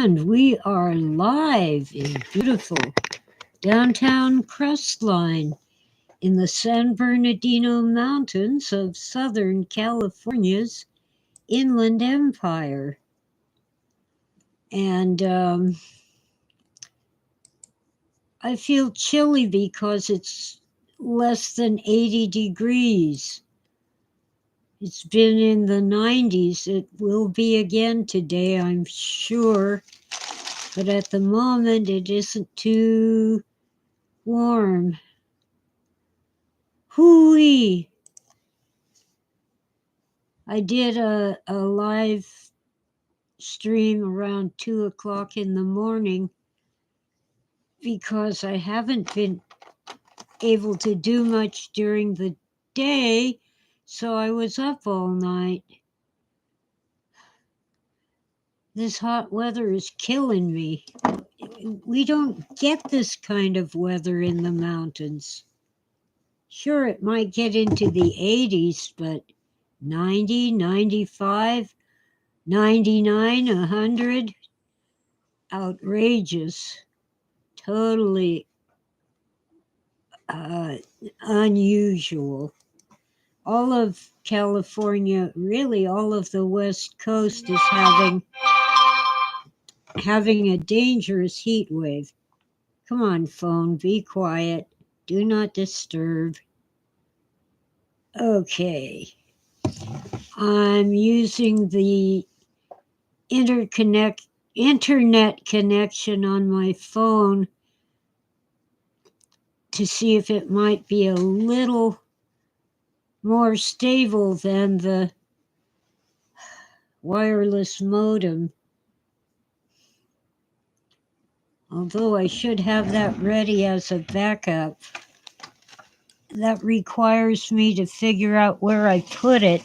And we are live in beautiful downtown Crestline in the San Bernardino Mountains of Southern California's Inland Empire. And I feel chilly because it's less than 80 degrees. It's been in the 90s. It will be again today, I'm sure. But at the moment, it isn't too warm. Hooey! I did a live stream around 2 o'clock in the morning because I haven't been able to do much during the day, so I was up all night. This hot weather is killing me. We don't get this kind of weather in the mountains. Sure, it might get into the 80s, but 90, 95, 99, 100, outrageous, totally unusual. All of California, really all of the West Coast is having a dangerous heat wave. Come on, phone, be quiet. Do not disturb. Okay. I'm using the internet connection on my phone to see if it might be a little more stable than the wireless modem. Although I should have that ready as a backup. That requires me to figure out where I put it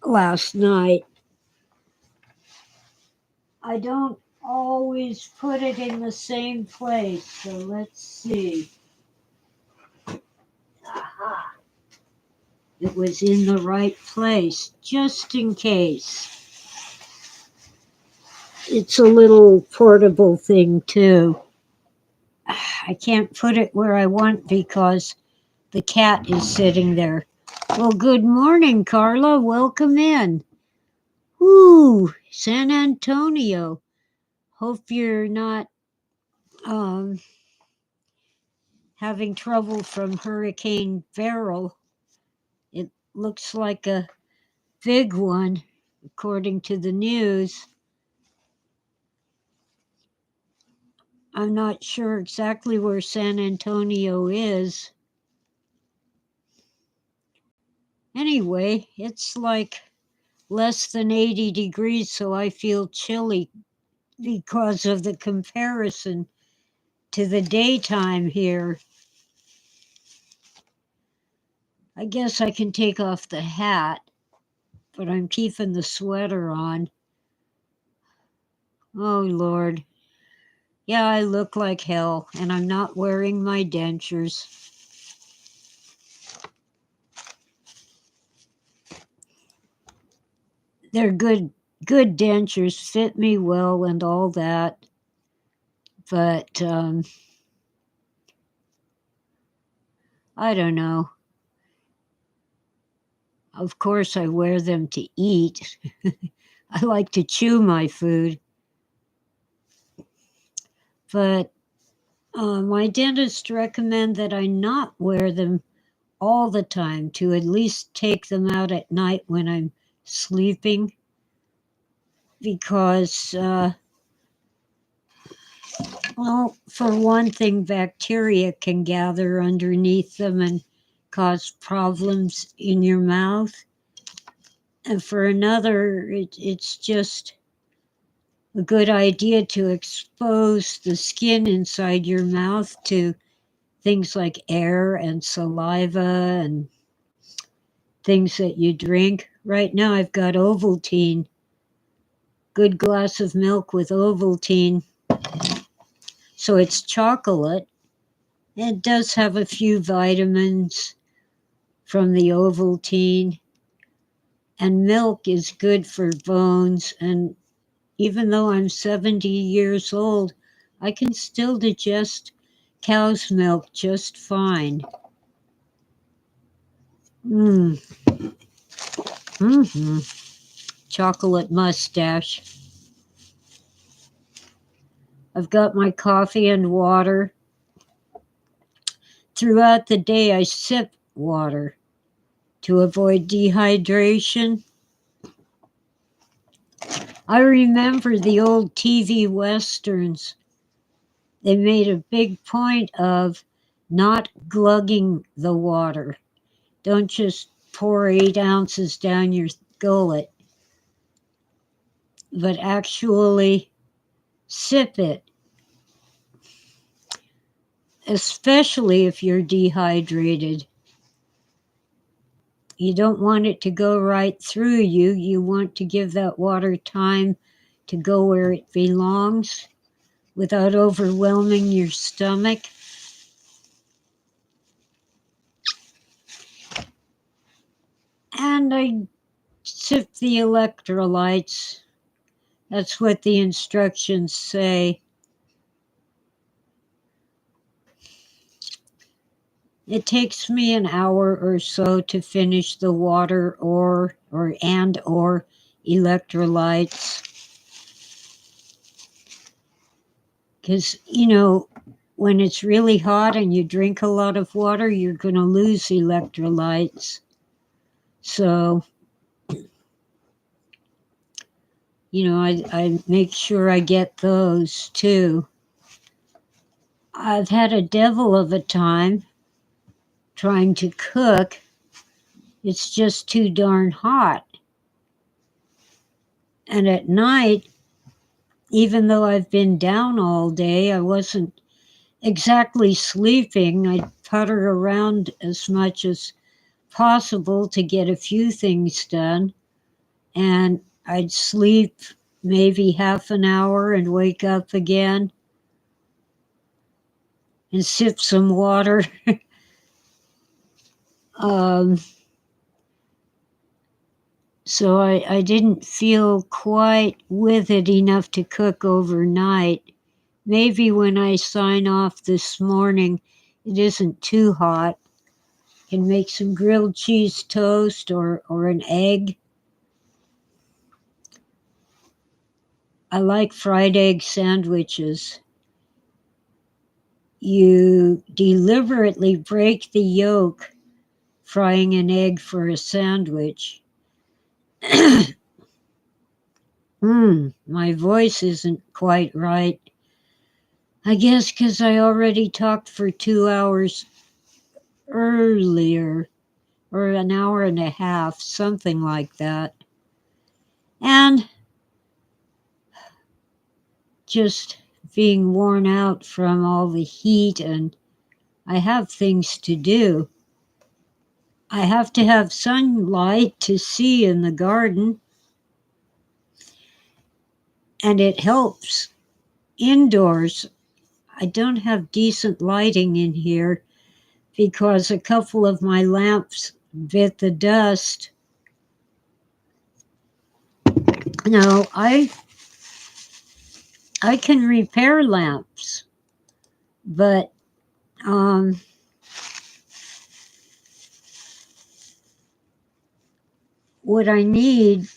last night. I don't always put it in the same place, so let's see. Aha! It was in the right place, just in case. It's a little portable thing, too. I can't put it where I want because the cat is sitting there. Well, good morning, Carla. Welcome in. Woo, San Antonio. Hope you're not having trouble from Hurricane Beryl. It looks like a big one, according to the news. I'm not sure exactly where San Antonio is. Anyway, it's like less than 80 degrees, so I feel chilly because of the comparison to the daytime here. I guess I can take off the hat, but I'm keeping the sweater on. Oh, Lord. Yeah, I look like hell, and I'm not wearing my dentures. They're good dentures, fit me well and all that. But I don't know. Of course, I wear them to eat. I like to chew my food. But my dentist recommend that I not wear them all the time, to at least take them out at night when I'm sleeping, because well, for one thing, bacteria can gather underneath them and cause problems in your mouth. And for another, it's just a good idea to expose the skin inside your mouth to things like air and saliva and things that you drink. Right now I've got Ovaltine, good glass of milk with Ovaltine. So it's chocolate. It does have a few vitamins from the Ovaltine. And milk is good for bones. And even though I'm 70 years old, I can still digest cow's milk just fine. Chocolate mustache. I've got my coffee and water. Throughout the day, I sip water to avoid dehydration. I remember the old TV westerns. They made a big point of not glugging the water. Don't just pour 8 ounces down your gullet, but actually sip it, especially if you're dehydrated. You don't want it to go right through you. You want to give that water time to go where it belongs without overwhelming your stomach. And I sip the electrolytes. That's what the instructions say. It takes me an hour or so to finish the water or electrolytes. Because, when it's really hot and you drink a lot of water, you're going to lose electrolytes. So, I make sure I get those too. I've had a devil of a time trying to cook. It's just too darn hot. And at night, even though I've been down all day, I wasn't exactly sleeping. I putter around as much as possible to get a few things done. And I'd sleep maybe half an hour and wake up again and sip some water. So I didn't feel quite with it enough to cook overnight. Maybe when I sign off this morning, it isn't too hot. Can make some grilled cheese toast or an egg. I like fried egg sandwiches. You deliberately break the yolk frying an egg for a sandwich. My voice isn't quite right. I guess because I already talked for 2 hours earlier, or an hour and a half, something like that. And just being worn out from all the heat, and I have things to do. I have to have sunlight to see in the garden, and it helps indoors. I don't have decent lighting in here because a couple of my lamps bit the dust. No, I can repair lamps, but what I need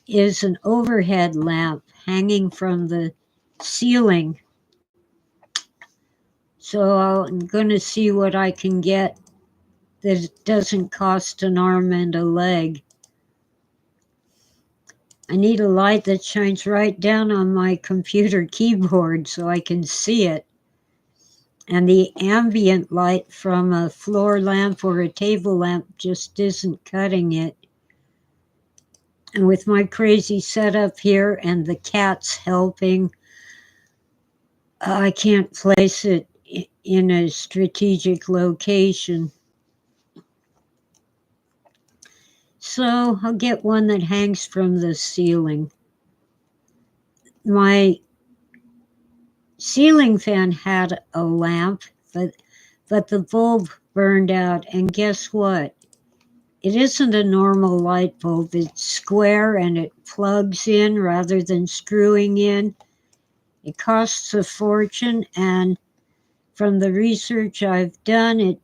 is an overhead lamp hanging from the ceiling. So I'm going to see what I can get that doesn't cost an arm and a leg. I need a light that shines right down on my computer keyboard so I can see it. And the ambient light from a floor lamp or a table lamp just isn't cutting it. And with my crazy setup here and the cats helping, I can't place it in a strategic location. So I'll get one that hangs from the ceiling. My ceiling fan had a lamp, but the bulb burned out, and guess what? it isn't a normal light bulb. It's square and it plugs in rather than screwing in. It costs a fortune, and from the research I've done, it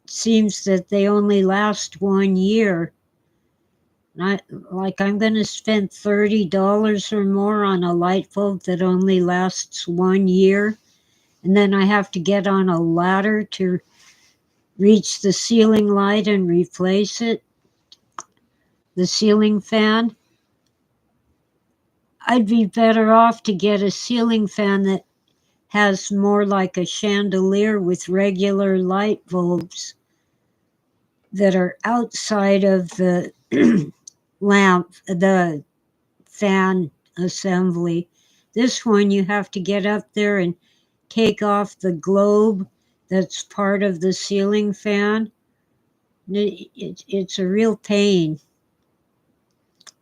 seems that they only last 1 year. I'm going to spend $30 or more on a light bulb that only lasts 1 year, and then I have to get on a ladder to reach the ceiling light and replace it, the ceiling fan. I'd be better off to get a ceiling fan that has more like a chandelier with regular light bulbs that are outside of the lamp, the fan assembly. This one, you have to get up there and take off the globe that's part of the ceiling fan. It's a real pain.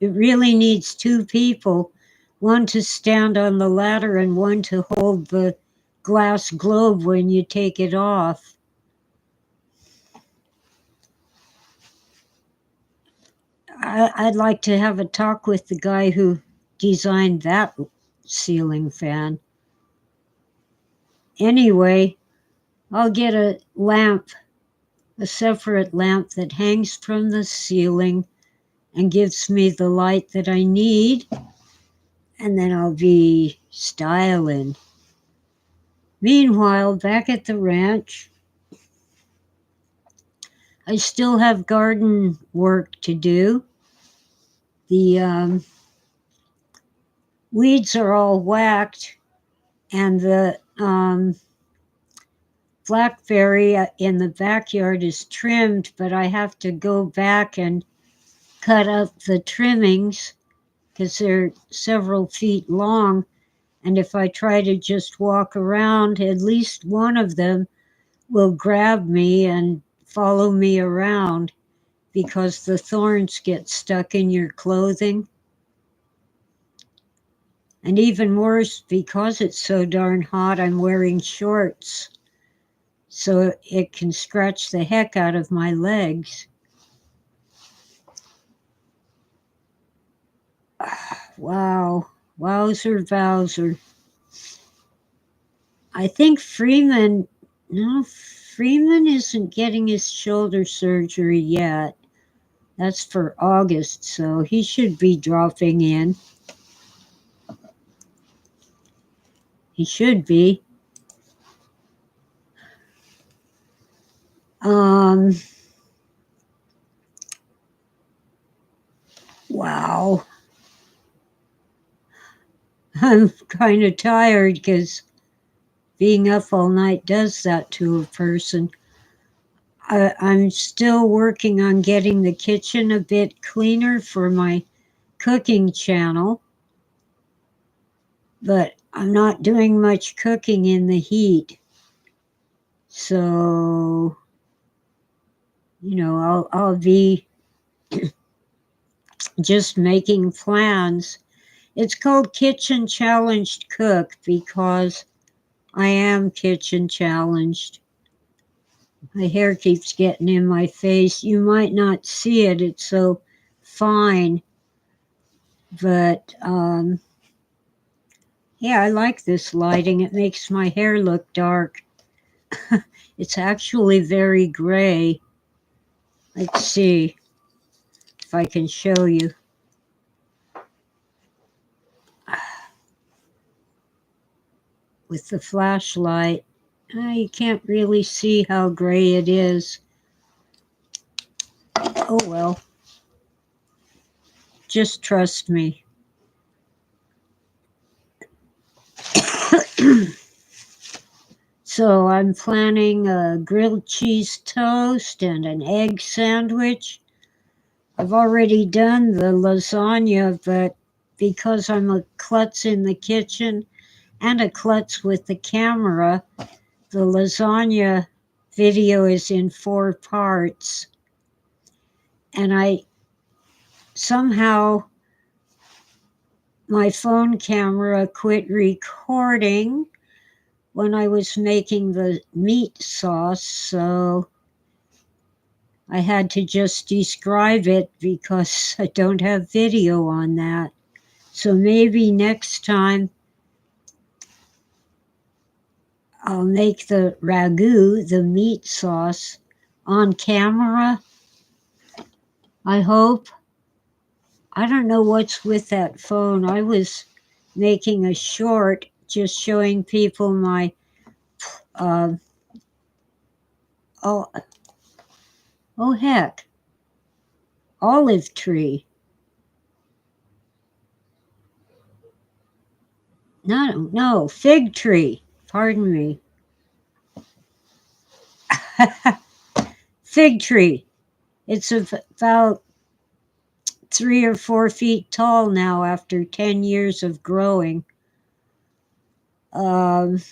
It really needs two people, one to stand on the ladder and one to hold the glass globe when you take it off. I'd like to have a talk with the guy who designed that ceiling fan. Anyway, I'll get a lamp, a separate lamp that hangs from the ceiling and gives me the light that I need, and then I'll be styling. Meanwhile, back at the ranch, I still have garden work to do. The weeds are all whacked, and the blackberry in the backyard is trimmed, but I have to go back and cut up the trimmings because they're several feet long. And if I try to just walk around, at least one of them will grab me and follow me around because the thorns get stuck in your clothing. And even worse, because it's so darn hot, I'm wearing shorts, so it can scratch the heck out of my legs. Wow. Wowzer, Bowser. I think Freeman isn't getting his shoulder surgery yet. That's for August, so he should be dropping in. He should be. Wow. I'm kind of tired because being up all night does that to a person. I'm still working on getting the kitchen a bit cleaner for my cooking channel, but I'm not doing much cooking in the heat. So, I'll be just making plans. It's called Kitchen Challenged Cook because I am kitchen challenged. My hair keeps getting in my face. You might not see it, it's so fine. But yeah, I like this lighting. It makes my hair look dark. It's actually very gray. Let's see if I can show you. With the flashlight, you can't really see how gray it is. Oh well. Just trust me. So I'm planning a grilled cheese toast and an egg sandwich. I've already done the lasagna, but because I'm a klutz in the kitchen and a klutz with the camera, the lasagna video is in 4 parts. And somehow my phone camera quit recording when I was making the meat sauce, so I had to just describe it because I don't have video on that. So maybe next time I'll make the ragu, the meat sauce, on camera, I hope. I don't know what's with that phone. I was making a short just showing people my uh, oh, oh heck, olive tree. No, fig tree. Pardon me. Fig tree. It's about 3 or 4 feet tall now after 10 years of growing. Um,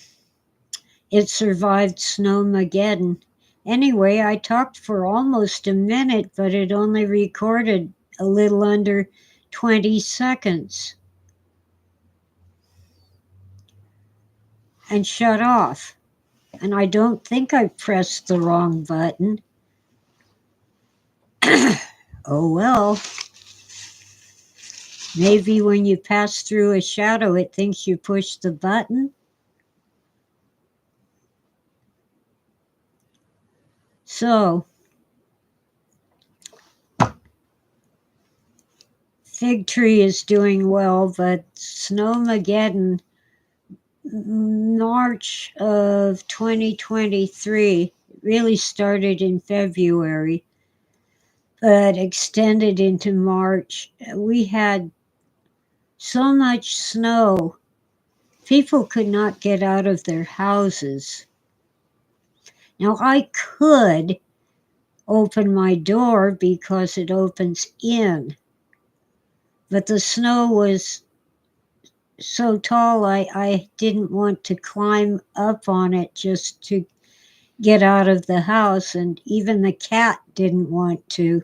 it survived Snowmageddon. Anyway, I talked for almost a minute, but it only recorded a little under 20 seconds and shut off. And I don't think I pressed the wrong button. Oh well. Maybe when you pass through a shadow, it thinks you pushed the button. So, fig tree is doing well, but Snowmageddon, March of 2023, really started in February, but extended into March. We had so much snow, people could not get out of their houses. Now, I could open my door because it opens in, but the snow was so tall I didn't want to climb up on it just to get out of the house, and even the cat didn't want to.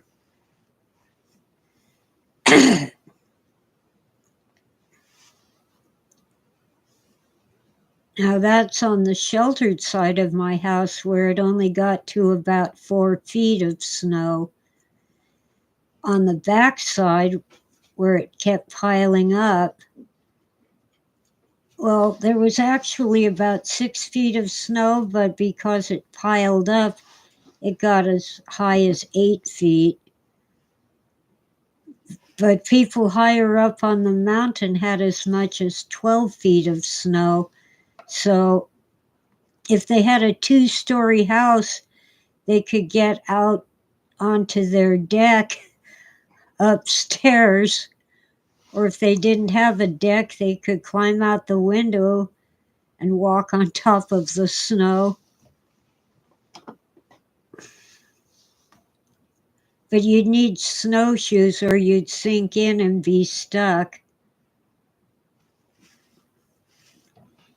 Now that's on the sheltered side of my house where it only got to about 4 feet of snow. On the back side where it kept piling up, well, there was actually about 6 feet of snow, but because it piled up, it got as high as 8 feet. But people higher up on the mountain had as much as 12 feet of snow. So if they had a 2-story house, they could get out onto their deck upstairs. Or if they didn't have a deck, they could climb out the window and walk on top of the snow. But you'd need snowshoes or you'd sink in and be stuck.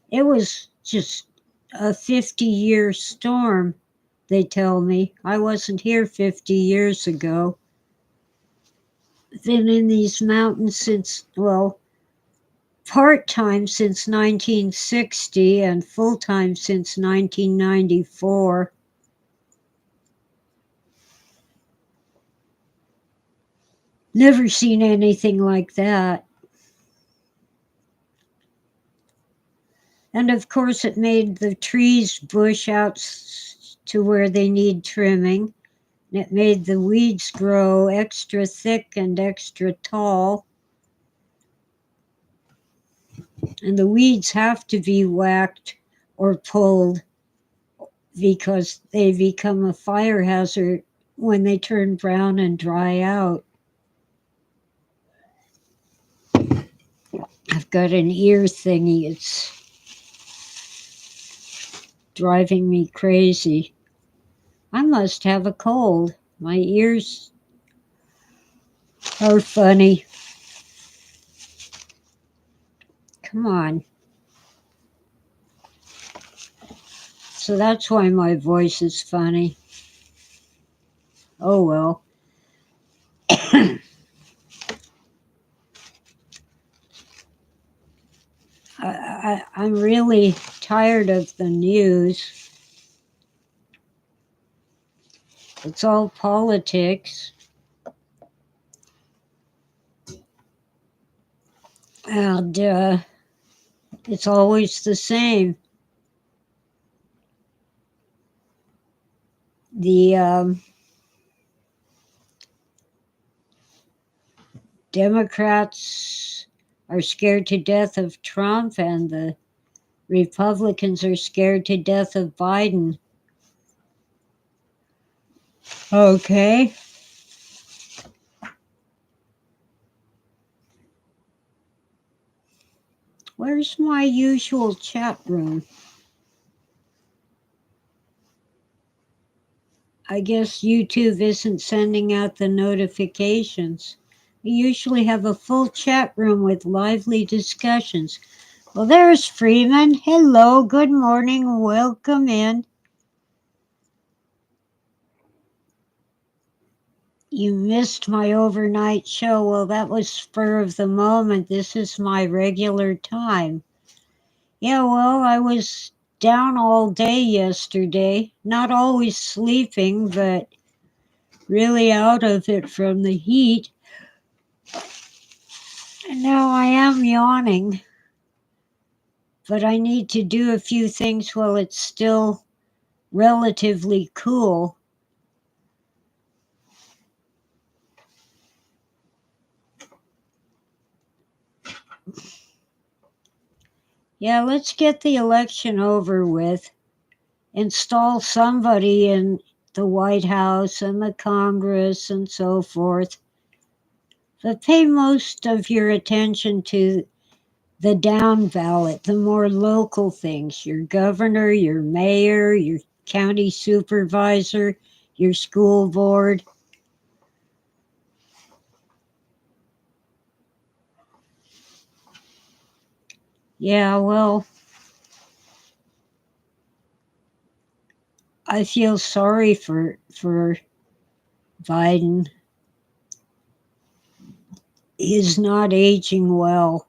It was just a 50-year storm, they tell me. I wasn't here 50 years ago. Been in these mountains since, well, part-time since 1960 and full-time since 1994. Never seen anything like that. And of course, it made the trees bush out to where they need trimming. And it made the weeds grow extra thick and extra tall. And the weeds have to be whacked or pulled because they become a fire hazard when they turn brown and dry out. I've got an ear thingy. It's driving me crazy. I must have a cold. My ears are funny. Come on. So that's why my voice is funny. Oh well. I'm really tired of the news. It's all politics. And it's always the same. The Democrats are scared to death of Trump, and the Republicans are scared to death of Biden. Okay. Where's my usual chat room? I guess YouTube isn't sending out the notifications. We usually have a full chat room with lively discussions. Well, there's Freeman. Hello, good morning, welcome in. You missed my overnight show. Well, that was spur of the moment. This is my regular time. Yeah, well, I was down all day yesterday. Not always sleeping, but really out of it from the heat. And now I am yawning. But I need to do a few things while it's still relatively cool. Yeah, let's get the election over with. Install somebody in the White House and the Congress and so forth. But pay most of your attention to the down ballot, the more local things, your governor, your mayor, your county supervisor, your school board. Yeah, well, I feel sorry for Biden. He's not aging well.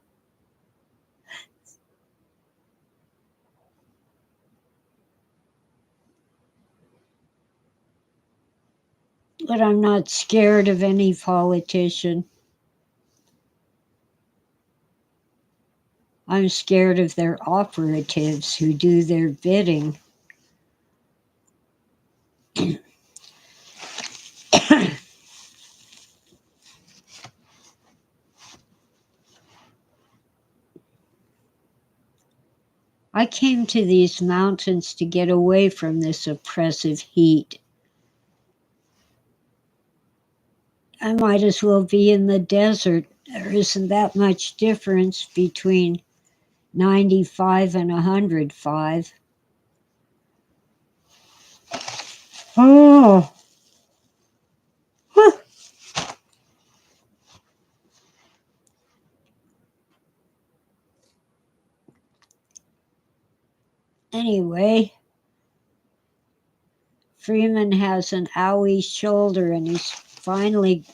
But I'm not scared of any politician. I'm scared of their operatives who do their bidding. I came to these mountains to get away from this oppressive heat. I might as well be in the desert. There isn't that much difference between 95 and 105. Oh. Whew. Anyway, Freeman has an owie shoulder and he's finally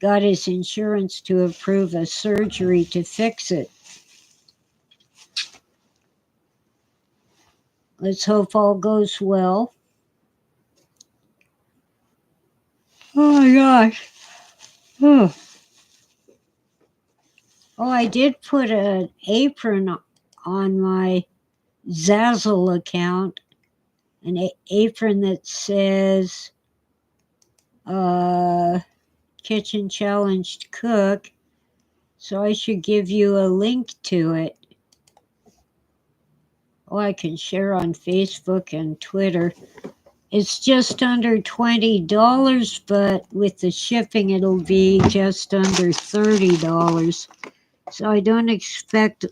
got his insurance to approve a surgery to fix it. Let's hope all goes well. Oh my gosh. Oh, I did put an apron on my Zazzle account, an apron that says Kitchen Challenged Cook. So I should give you a link to it. Oh, I can share on Facebook and Twitter. It's just under $20, but with the shipping, it'll be just under $30. So I don't expect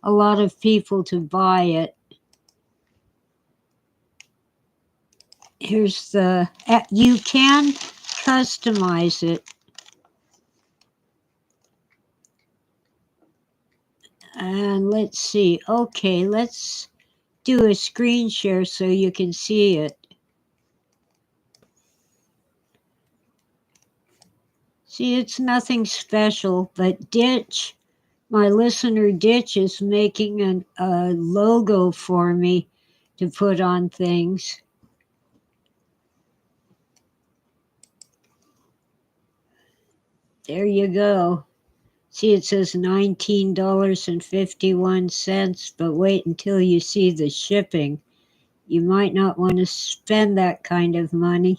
a lot of people to buy it. Here's the, you can customize it. And let's see. Okay, let's do a screen share so you can see it. See, it's nothing special, but Ditch, my listener Ditch, is making a logo for me to put on things. There you go. See, it says $19.51, but wait until you see the shipping. You might not want to spend that kind of money.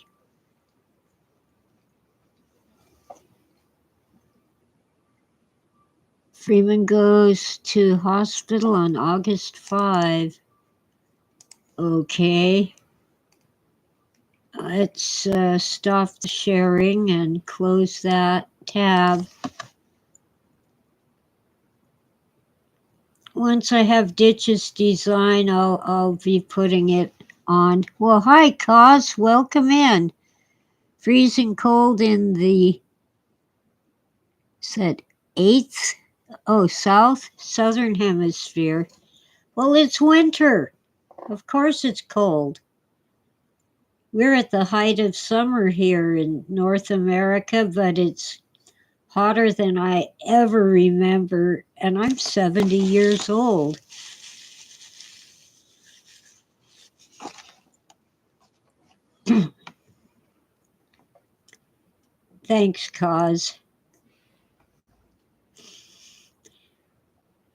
Freeman goes to hospital on August 5. Okay. Let's stop the sharing and close that tab. Once I have Ditch's design, I'll be putting it on. Well, hi, Cos. Welcome in. Freezing cold in the, said, 8th? Oh, southern hemisphere. Well, it's winter. Of course it's cold. We're at the height of summer here in North America, but it's hotter than I ever remember, and I'm 70 years old. Thanks, Cos.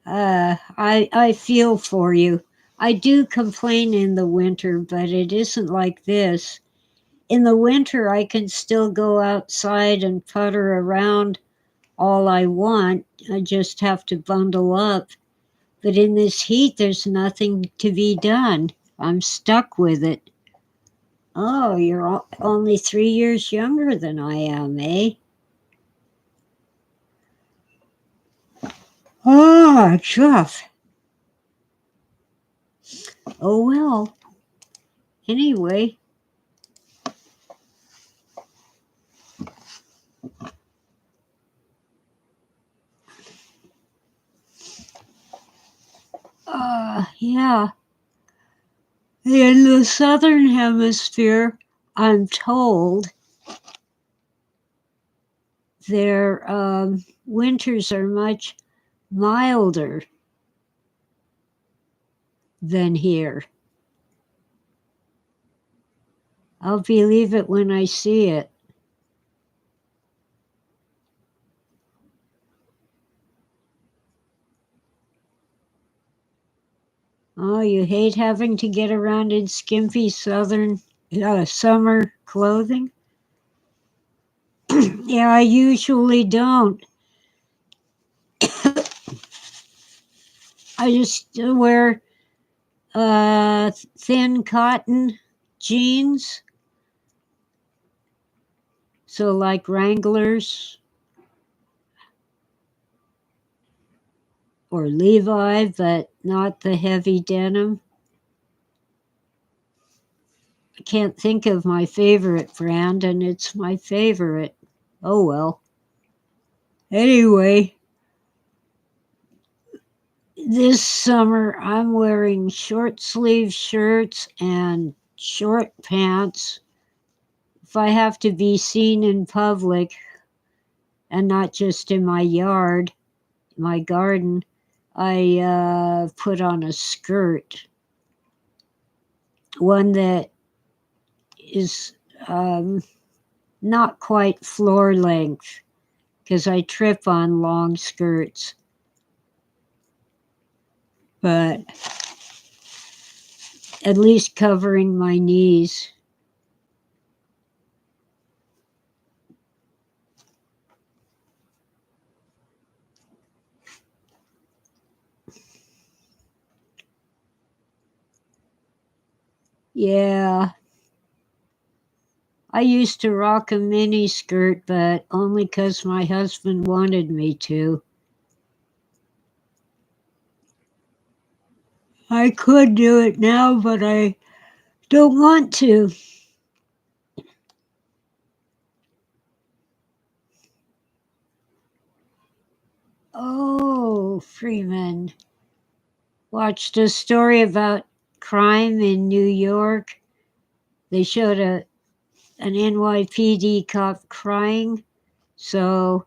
I feel for you. I do complain in the winter, but it isn't like this. In the winter, I can still go outside and putter around all I want. I just have to bundle up. But in this heat, there's nothing to be done. I'm stuck with it. Oh, you're only 3 years younger than I am, eh? Ah, Jeff. Oh, well. Anyway. Yeah. In the southern hemisphere, I'm told their winters are much milder than here. I'll believe it when I see it. Oh, you hate having to get around in skimpy summer clothing? Yeah, I usually don't. I just wear thin cotton jeans. So like Wranglers or Levi, but not the heavy denim. I can't think of my favorite brand, and it's my favorite. Oh well. Anyway, this summer I'm wearing short sleeve shirts and short pants. If I have to be seen in public and not just in my yard, my garden, I put on a skirt. One that is not quite floor length, because I trip on long skirts. But at least covering my knees. Yeah. I used to rock a mini skirt, but only 'cause my husband wanted me to. I could do it now, but I don't want to. Oh, Freeman. Watched a story about crime in New York. They showed an NYPD cop crying. So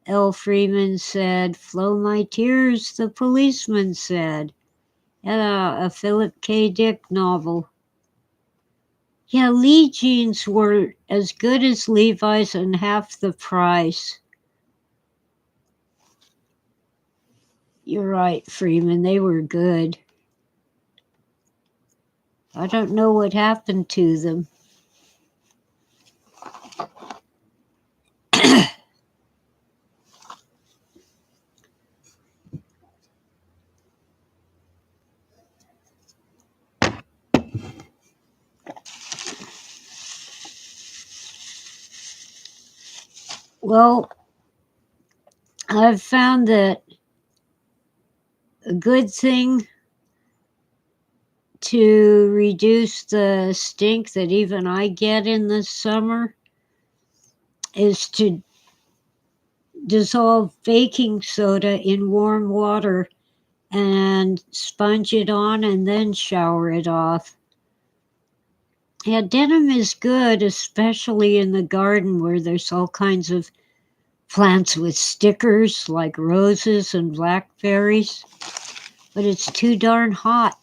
L. Freeman said, "Flow my tears," the policeman said. A Philip K. Dick novel. Yeah, Lee jeans were as good as Levi's and half the price. You're right, Freeman. They were good. I don't know what happened to them. Well, I've found that a good thing to reduce the stink that even I get in the summer is to dissolve baking soda in warm water and sponge it on and then shower it off. Yeah, denim is good, especially in the garden where there's all kinds of plants with stickers like roses and blackberries, but it's too darn hot.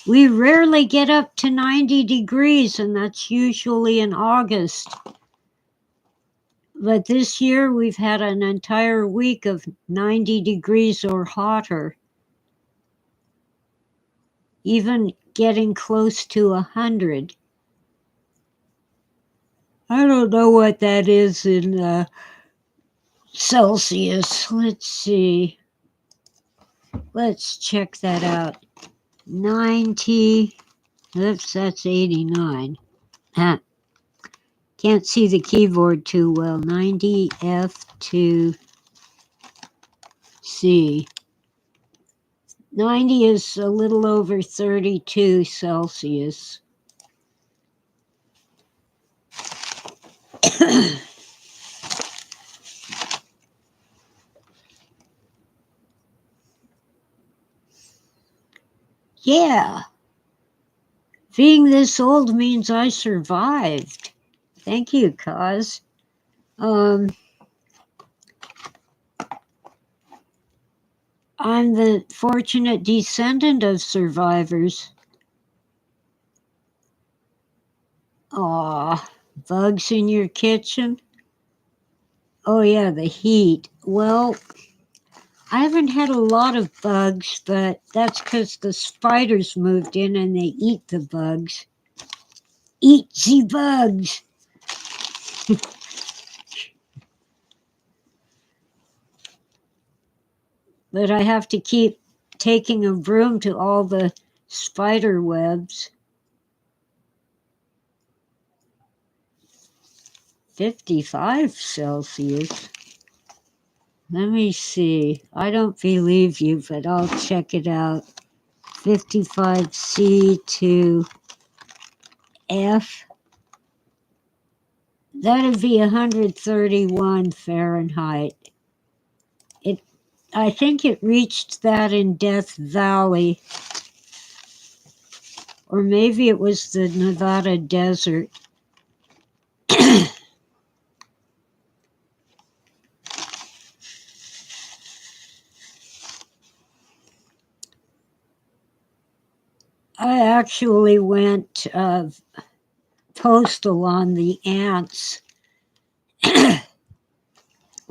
We rarely get up to 90 degrees, and that's usually in August. But this year we've had an entire week of 90 degrees or hotter, even getting close to 100. I don't know what that is in Celsius. Let's see. Let's check that out. 90. Oops, that's 89. Can't see the keyboard too well. 90 F2C. 90 is a little over 32 Celsius. Yeah. Being this old means I survived. Thank you, Cuz. I'm the fortunate descendant of survivors. Aw, bugs in your kitchen? Oh yeah, the heat. Well, I haven't had a lot of bugs, but that's because the spiders moved in and they eat the bugs. Eat the bugs! But I have to keep taking a broom to all the spider webs. 55 Celsius. Let me see. I don't believe you, but I'll check it out. 55C to F. That'd be 131 Fahrenheit. I think it reached that in Death Valley. Or maybe it was the Nevada desert. I actually went postal on the ants.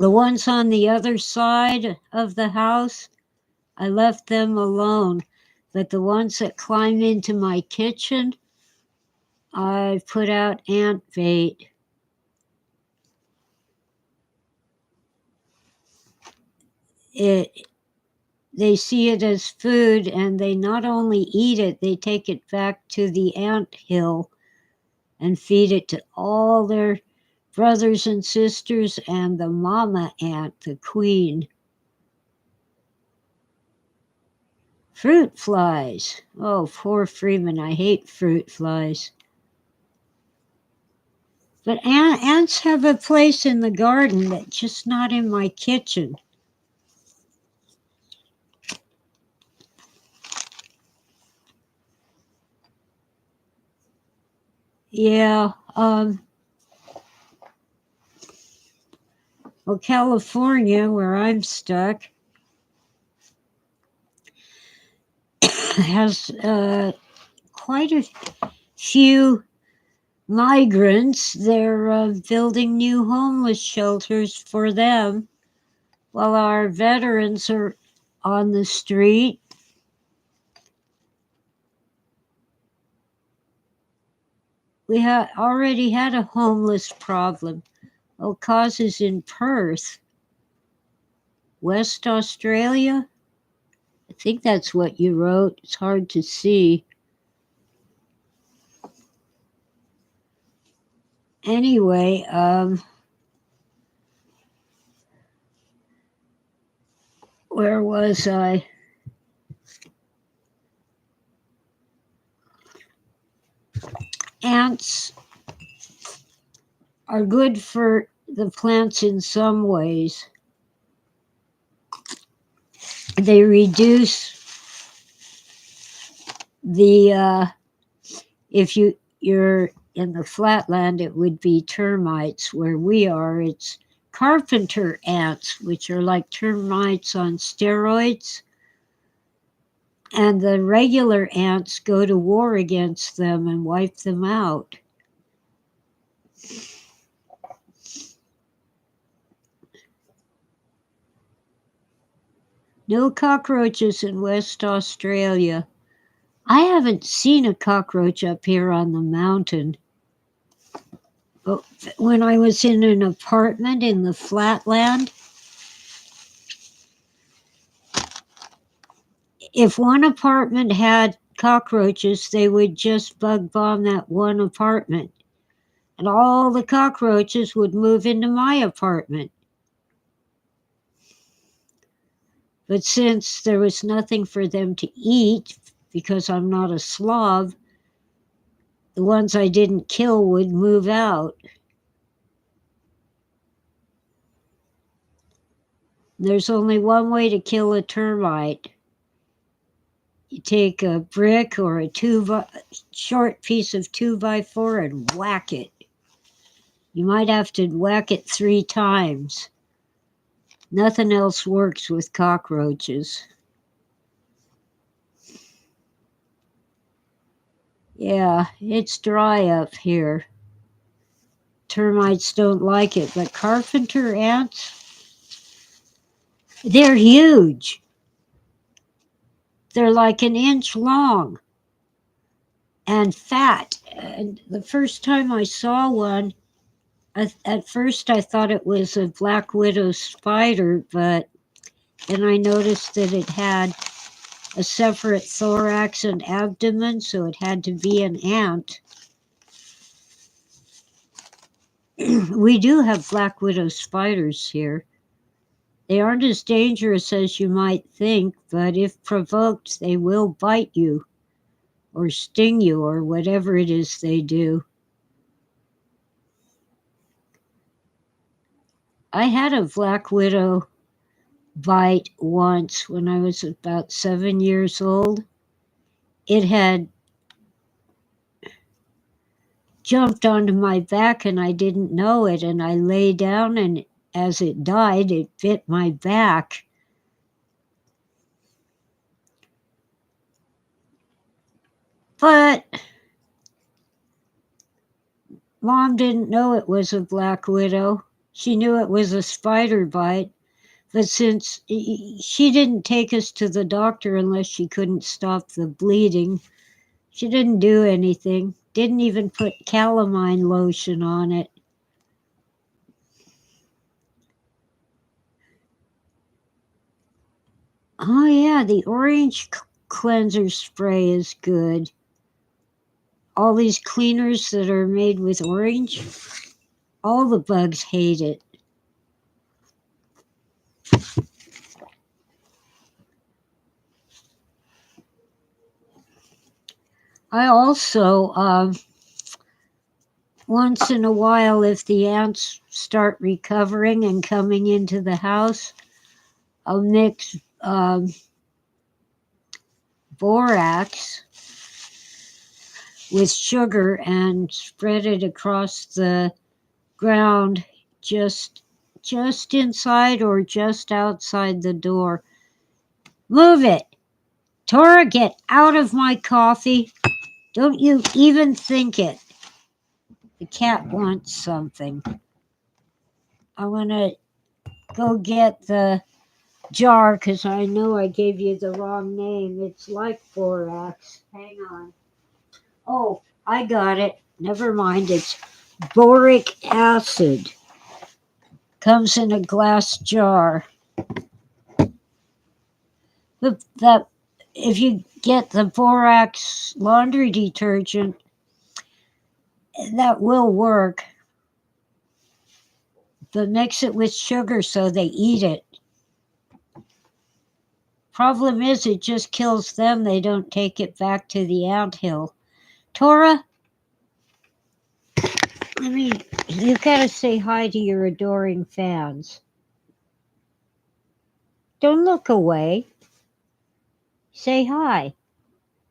The ones on the other side of the house, I left them alone. But the ones that climb into my kitchen, I put out ant bait. They see it as food, and they not only eat it, they take it back to the ant hill and feed it to all their brothers and sisters and the mama ant, the queen. Fruit flies. Oh, poor Freeman, I hate fruit flies. But ants have a place in the garden, but just not in my kitchen. Yeah, well, California, where I'm stuck, has quite a few migrants. They're building new homeless shelters for them while our veterans are on the street. We already had a homeless problem. Oh, causes in Perth, West Australia. I think that's what you wrote. It's hard to see. Anyway, where was I? Ants are good for the plants in some ways. They reduce the if you're in the flatland, it would be termites. Where we are, it's carpenter ants, which are like termites on steroids. And the regular ants go to war against them and wipe them out. No cockroaches in West Australia. I haven't seen a cockroach up here on the mountain. But when I was in an apartment in the flatland, if one apartment had cockroaches, they would just bug bomb that one apartment. And all the cockroaches would move into my apartment. But since there was nothing for them to eat, because I'm not a Slav, the ones I didn't kill would move out. There's only one way to kill a termite. You take a brick or a short piece of 2x4 and whack it. You might have to whack it 3 times. Nothing else works with cockroaches. Yeah, it's dry up here. Termites don't like it, but carpenter ants, they're huge. They're like an inch long and fat. And the first time I saw one, at first I thought it was a black widow spider, but then I noticed that it had a separate thorax and abdomen, so it had to be an ant. We do have black widow spiders here. They aren't as dangerous as you might think, but if provoked, they will bite you or sting you or whatever it is they do. I had a black widow bite once when I was about 7 years old. It had jumped onto my back and I didn't know it, and I lay down, and as it died, it bit my back. But Mom didn't know it was a black widow. She knew it was a spider bite, but since she didn't take us to the doctor unless she couldn't stop the bleeding, she didn't do anything. Didn't even put calamine lotion on it. Oh yeah, the orange cleanser spray is good. All these cleaners that are made with orange, all the bugs hate it. I also, once in a while, if the ants start recovering and coming into the house, I'll mix borax with sugar and spread it across the ground just inside or just outside the door. Move it! Tora, get out of my coffee. Don't you even think it. The cat wants something. I'm going to go get the jar because I know I gave you the wrong name. It's like borax. Hang on. Oh, I got it. Never mind. It's boric acid. Comes in a glass jar. That if you get the borax laundry detergent, that will work. But mix it with sugar so they eat it. Problem is, it just kills them. They don't take it back to the anthill. Tora, you gotta say hi to your adoring fans. Don't look away. Say hi.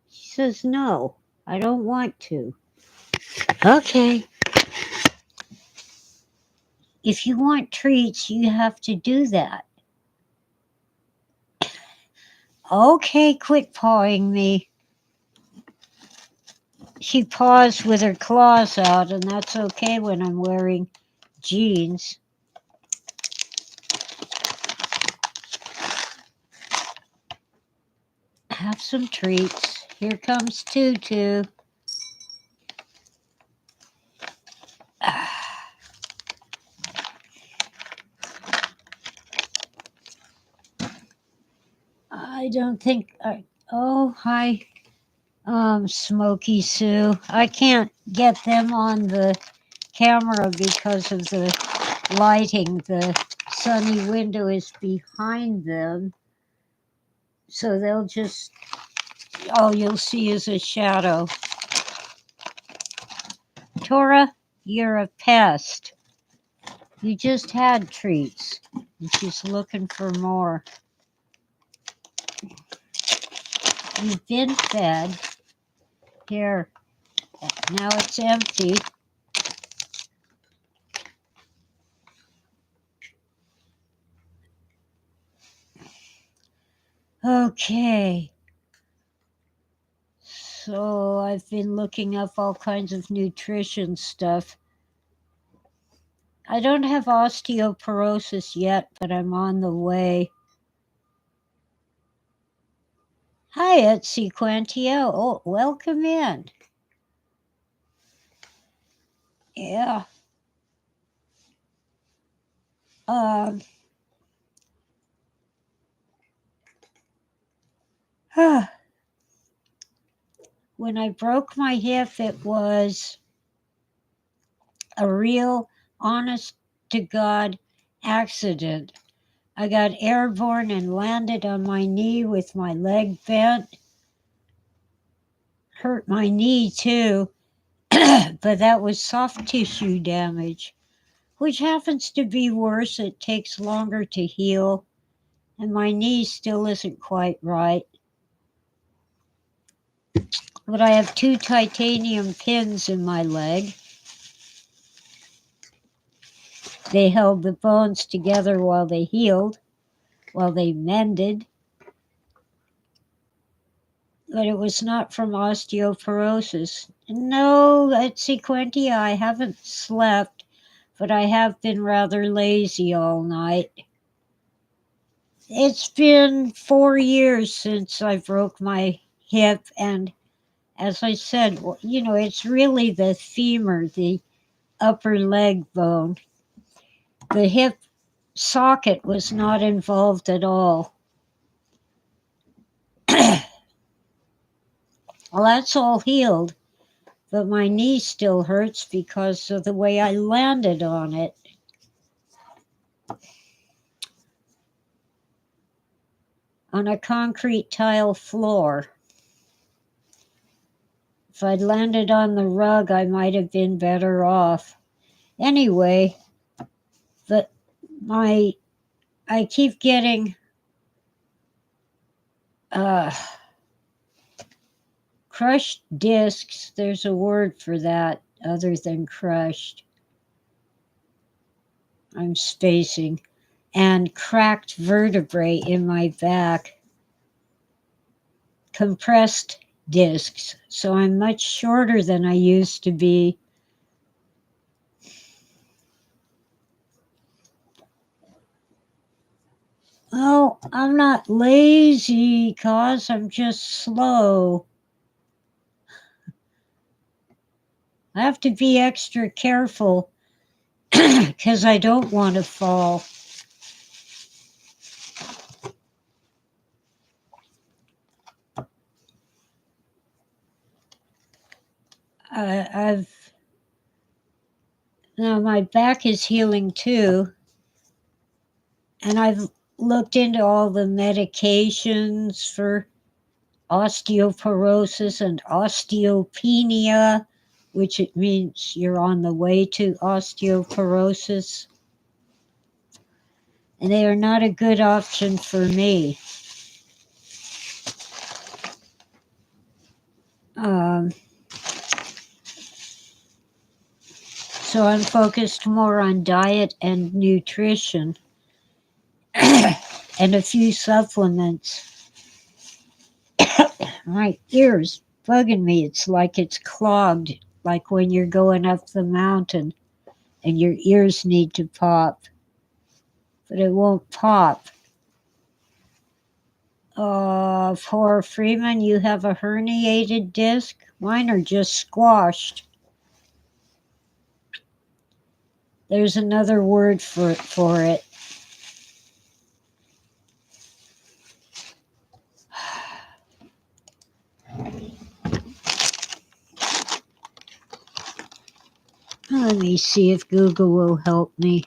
She says, no, I don't want to. Okay. If you want treats, you have to do that. Okay, quit pawing me. She paws with her claws out, and that's okay when I'm wearing jeans. Have some treats. Here comes Tutu. I don't think oh, hi, Smoky Sue. I can't get them on the camera because of the lighting. The sunny window is behind them. So they'll just, all you'll see is a shadow. Tora, you're a pest. You just had treats. And she's looking for more. You've been fed. Here, now it's empty. Okay. So I've been looking up all kinds of nutrition stuff. I don't have osteoporosis yet, but I'm on the way. Hi, Etsy Quantio. Oh, welcome in. Yeah. When I broke my hip, it was a real, honest to God accident. I got airborne and landed on my knee with my leg bent. Hurt my knee too, but that was soft tissue damage, which happens to be worse. It takes longer to heal, and my knee still isn't quite right. But I have 2 titanium pins in my leg. They held the bones together while they healed, while they mended. But it was not from osteoporosis. No, at Sequentia, I haven't slept, but I have been rather lazy all night. It's been 4 years since I broke my hip, and as I said, it's really the femur, the upper leg bone. The hip socket was not involved at all. Well, that's all healed, but my knee still hurts because of the way I landed on it. On a concrete tile floor. If I'd landed on the rug, I might have been better off. Anyway, I keep getting crushed discs. There's a word for that other than crushed. I'm spacing. And cracked vertebrae in my back. Compressed discs. So I'm much shorter than I used to be. Oh, I'm not lazy, cause I'm just slow. I have to be extra careful because I don't want to fall. I've now my back is healing too, and I've looked into all the medications for osteoporosis and osteopenia, which it means you're on the way to osteoporosis. And they are not a good option for me. So I'm focused more on diet and nutrition and a few supplements. My ear's bugging me. It's like it's clogged, like when you're going up the mountain and your ears need to pop, but it won't pop. Poor Freeman, you have a herniated disc? Mine are just squashed. There's another word for it. Let me see if Google will help me.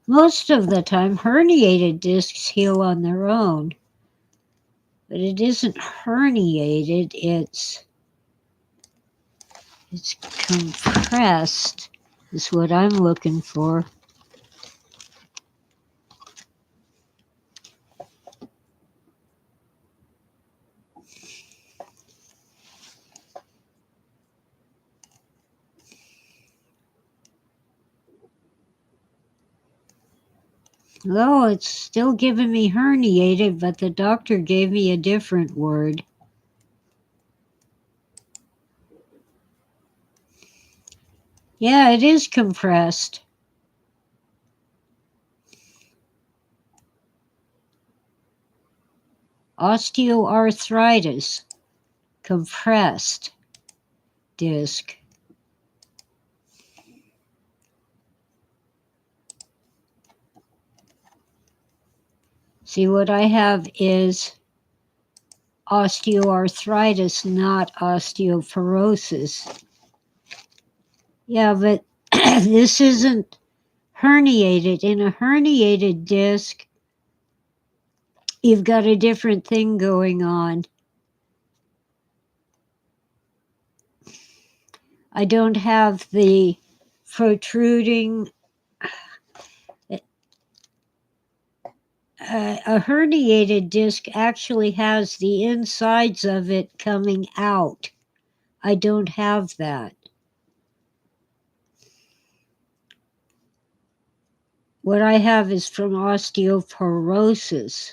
Most of the time, herniated discs heal on their own, but it isn't herniated, it's compressed, is what I'm looking for. Oh, it's still giving me herniated, but the doctor gave me a different word. Yeah, it is compressed. Osteoarthritis, compressed disc. See, what I have is osteoarthritis, not osteoporosis. Yeah, but this isn't herniated. In a herniated disc, you've got a different thing going on. I don't have the protruding. A herniated disc actually has the insides of it coming out. I don't have that. What I have is from osteoporosis.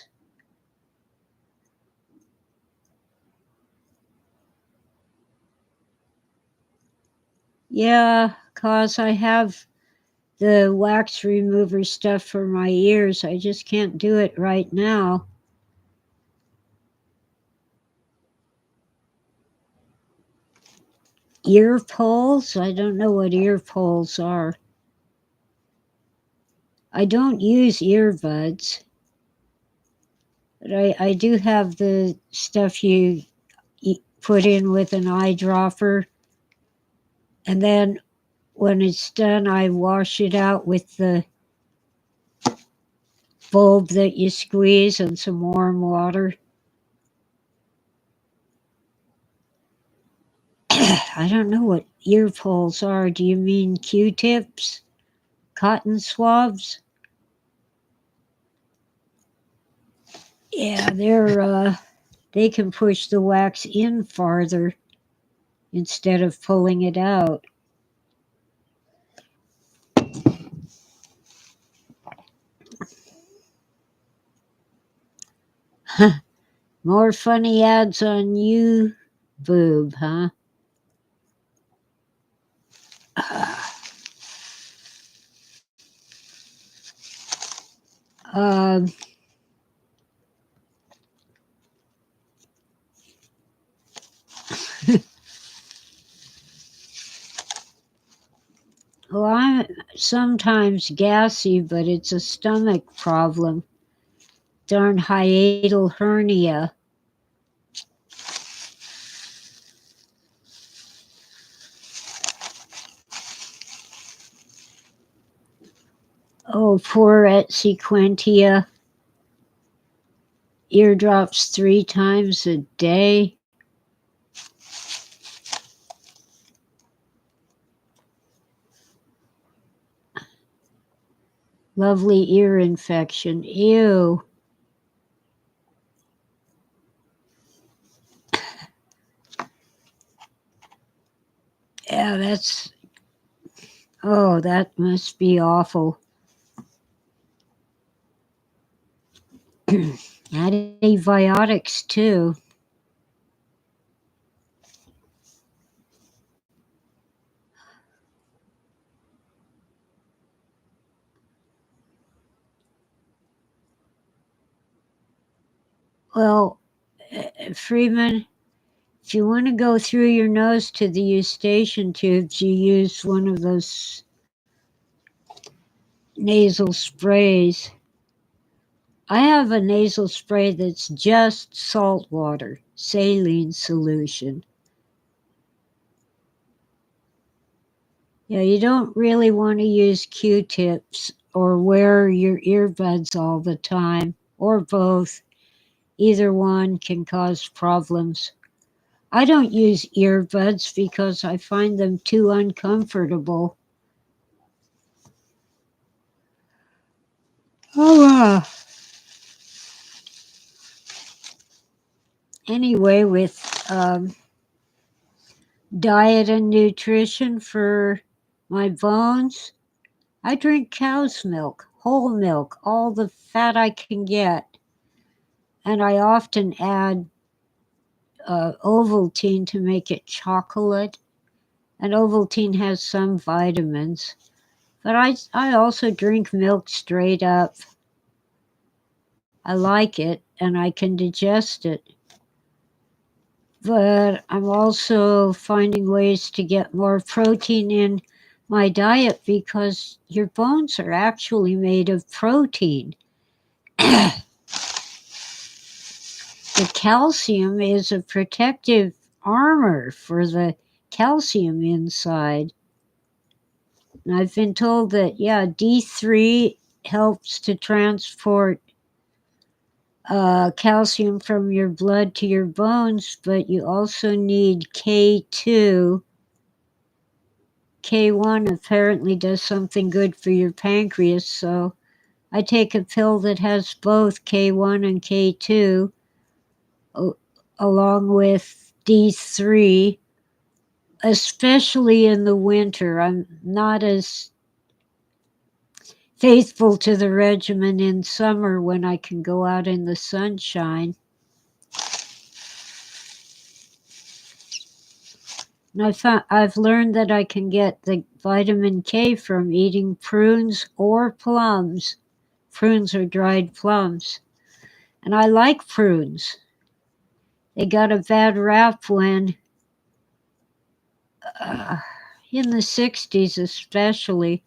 Yeah, 'cause I have the wax remover stuff for my ears. I just can't do it right now. Ear poles? I don't know what ear poles are. I don't use earbuds, but I do have the stuff you put in with an eyedropper, and then when it's done, I wash it out with the bulb that you squeeze and some warm water. I don't know what ear poles are. Do you mean Q-tips? Cotton swabs? Yeah, they can push the wax in farther instead of pulling it out. More funny ads on YouTube, huh? Um, well, I'm sometimes gassy, but it's a stomach problem. Darn hiatal hernia. Oh, poor Sequentia. Eardrops 3 times a day. Lovely ear infection. Ew. Yeah, that must be awful. Antibiotics too. Well, Freeman, if you want to go through your nose to the eustachian tubes, you use one of those nasal sprays. I have a nasal spray that's just salt water, saline solution. Yeah, you don't really want to use Q-tips or wear your earbuds all the time, or both. Either one can cause problems. I don't use earbuds because I find them too uncomfortable. Anyway, with diet and nutrition for my bones, I drink cow's milk, whole milk, all the fat I can get. And I often add Ovaltine to make it chocolate. And Ovaltine has some vitamins. But I also drink milk straight up. I like it and I can digest it. But I'm also finding ways to get more protein in my diet because your bones are actually made of protein. The calcium is a protective armor for the calcium inside. And I've been told that, D3 helps to transport calcium from your blood to your bones, but you also need K2. K1 apparently does something good for your pancreas, so I take a pill that has both K1 and K2 along with D3, especially in the winter. I'm not as faithful to the regimen in summer when I can go out in the sunshine. And I've learned that I can get the vitamin K from eating prunes or plums. Prunes are dried plums. And I like prunes. They got a bad rap when, in the 60s especially,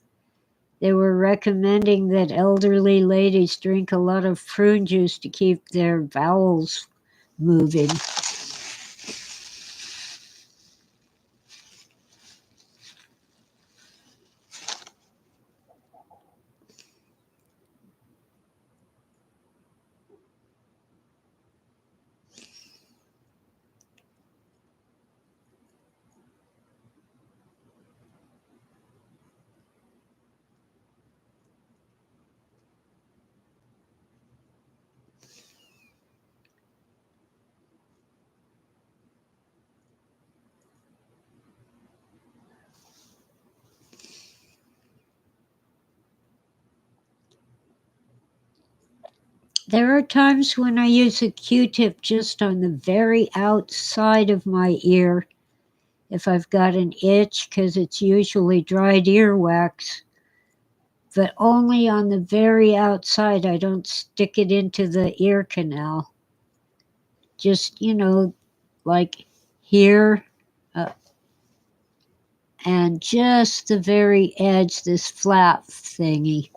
they were recommending that elderly ladies drink a lot of prune juice to keep their bowels moving. There are times when I use a Q-tip just on the very outside of my ear if I've got an itch, because it's usually dried earwax, but only on the very outside. I don't stick it into the ear canal. Just, like here, and just the very edge, this flap thingy.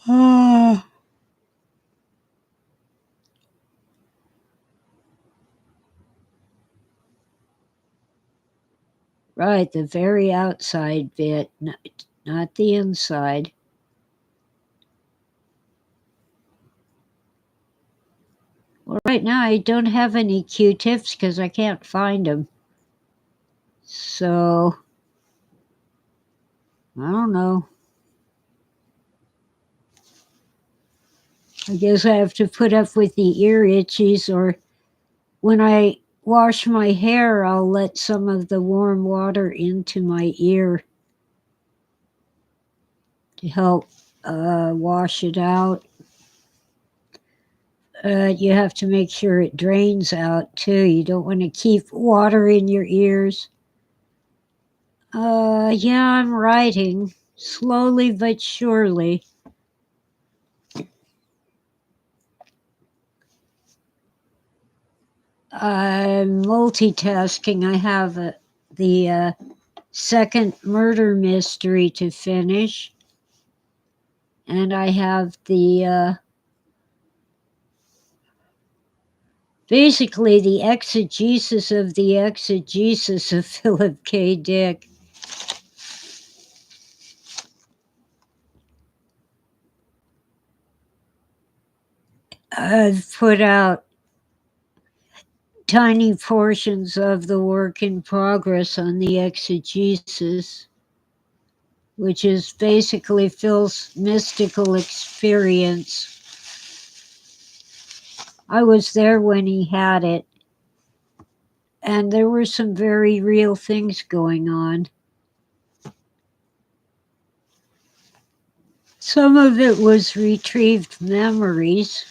Ah. Right, the very outside bit, not the inside. Well, right now I don't have any Q-tips because I can't find them. So, I don't know. I guess I have to put up with the ear itchies, or when I wash my hair, I'll let some of the warm water into my ear to help wash it out. You have to make sure it drains out too. You don't want to keep water in your ears. Yeah, I'm writing slowly but surely. I'm multitasking. I have the second murder mystery to finish, and I have the basically the exegesis of Philip K. Dick. I've put out tiny portions of the work in progress on the exegesis, which is basically Phil's mystical experience. I was there when he had it, and there were some very real things going on. Some of it was retrieved memories.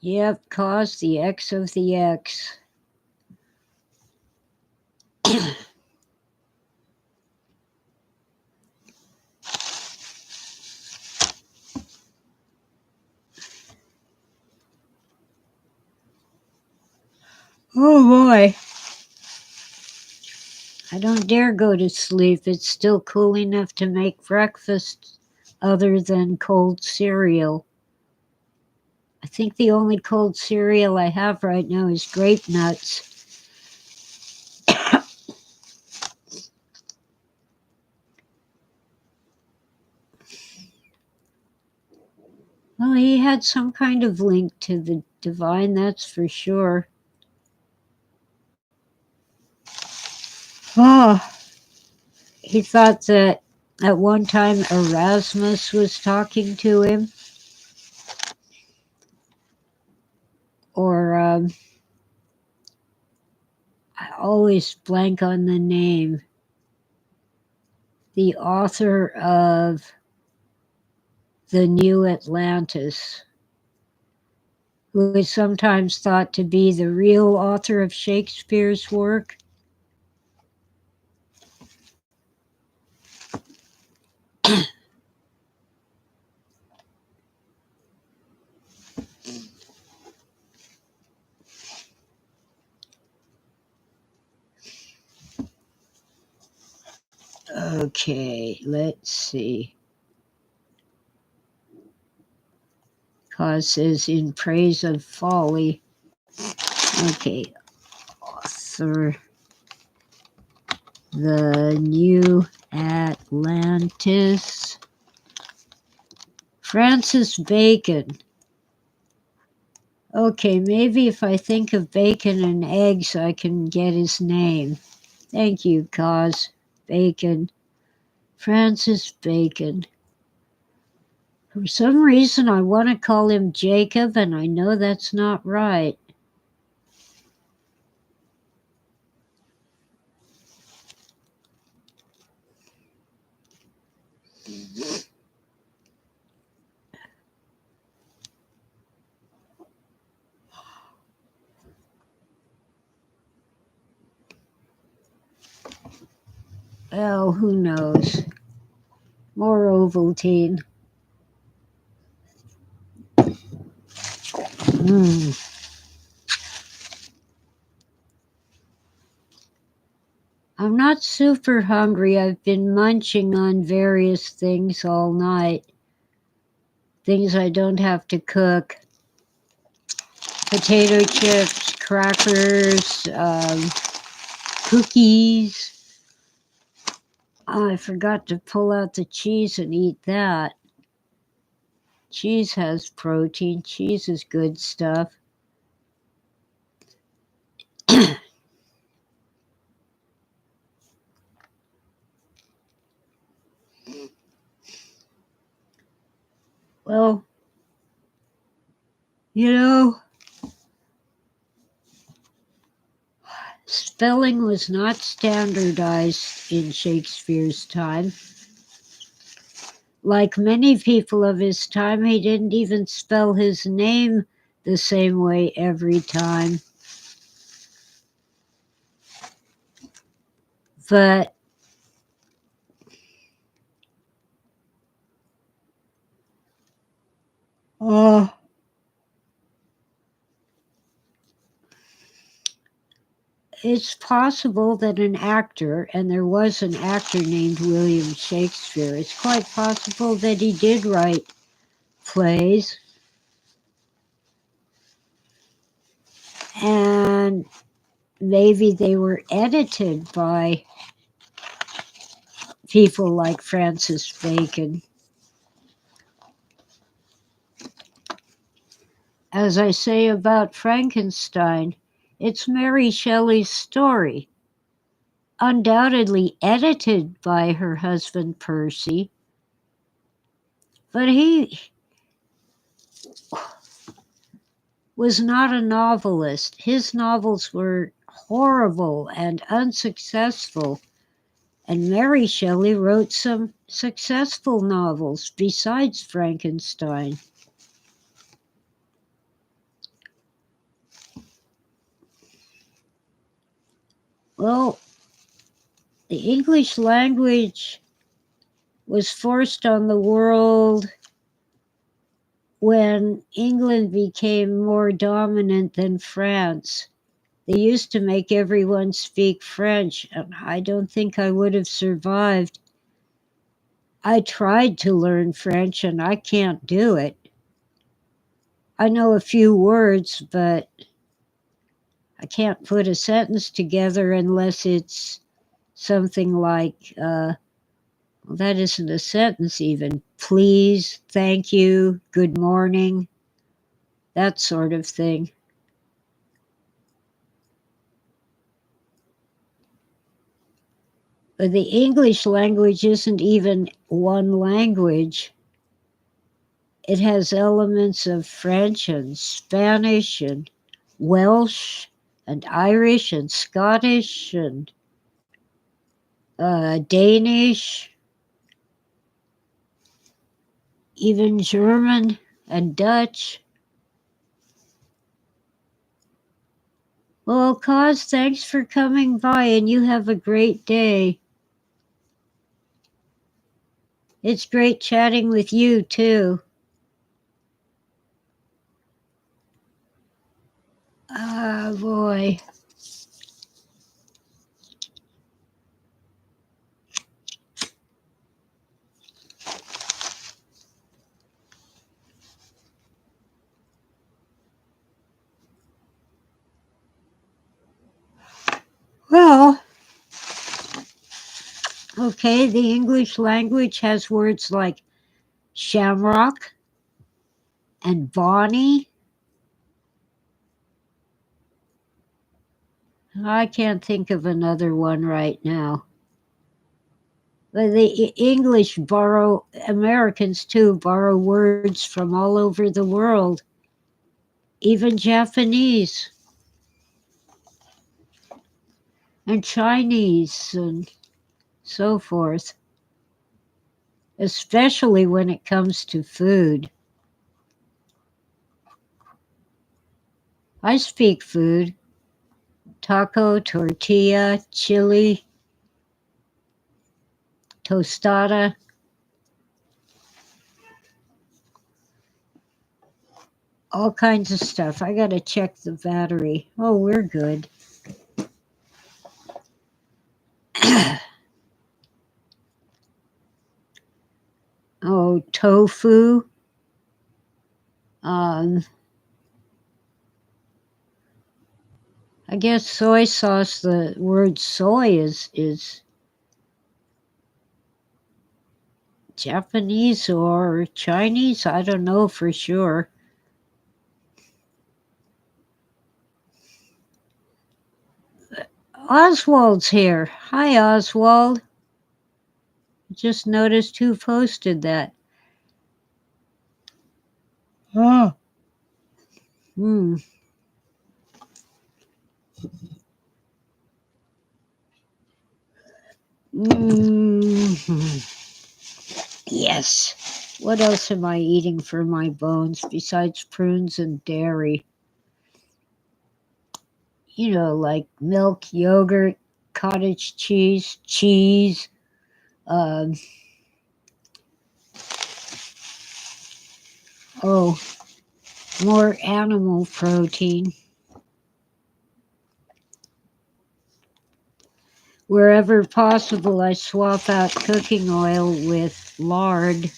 Yep, cause the X of the X. Oh boy. I don't dare go to sleep. It's still cool enough to make breakfast other than cold cereal. I think the only cold cereal I have right now is grape nuts. Well, he had some kind of link to the divine, that's for sure. Oh, he thought that at one time Erasmus was talking to him. Or, I always blank on the name. The author of The New Atlantis, who is sometimes thought to be the real author of Shakespeare's work. Okay, let's see. Causes in Praise of Folly. Okay, author, The New Atlantis. Francis Bacon. Okay, maybe if I think of bacon and eggs, I can get his name. Thank you, Cause. Bacon. Francis Bacon. For some reason, I want to call him Jacob, and I know that's not right. Oh, who knows? More Ovaltine. I'm not super hungry. I've been munching on various things all night. Things I don't have to cook. Potato chips, crackers, cookies. Oh, I forgot to pull out the cheese and eat that. Cheese has protein. Cheese is good stuff. Well, you know, spelling was not standardized in Shakespeare's time. Like many people of his time, he didn't even spell his name the same way every time. But it's possible that an actor, and there was an actor named William Shakespeare, it's quite possible that he did write plays, and maybe they were edited by people like Francis Bacon. As I say about Frankenstein, it's Mary Shelley's story, undoubtedly edited by her husband Percy, but he was not a novelist. His novels were horrible and unsuccessful, and Mary Shelley wrote some successful novels besides Frankenstein. Well, the English language was forced on the world when England became more dominant than France. They used to make everyone speak French, and I don't think I would have survived. I tried to learn French, and I can't do it. I know a few words, but I can't put a sentence together unless it's something like, well, that isn't a sentence even. Please, thank you, good morning, that sort of thing. But the English language isn't even one language. It has elements of French and Spanish and Welsh and Irish and Scottish and Danish, even German and Dutch. Well, Cause, thanks for coming by, and you have a great day. It's great chatting with you, too. Ah, boy. Well, okay, the English language has words like shamrock and bonny. I can't think of another one right now. But the English borrow, Americans too, borrow words from all over the world, even Japanese and Chinese and so forth, especially when it comes to food. I speak food: taco, tortilla, chili, tostada, all kinds of stuff. I gotta check the battery. Oh, we're good. Oh, tofu. Um, I guess soy sauce, the word soy is Japanese or Chinese. I don't know for sure. Oswald's here. Hi, Oswald. Just noticed who posted that. Oh. Hmm. Mm. Yes. What else am I eating for my bones besides prunes and dairy? You know, like milk, yogurt, cottage cheese, cheese. Um, oh, more animal protein. Wherever possible, I swap out cooking oil with lard,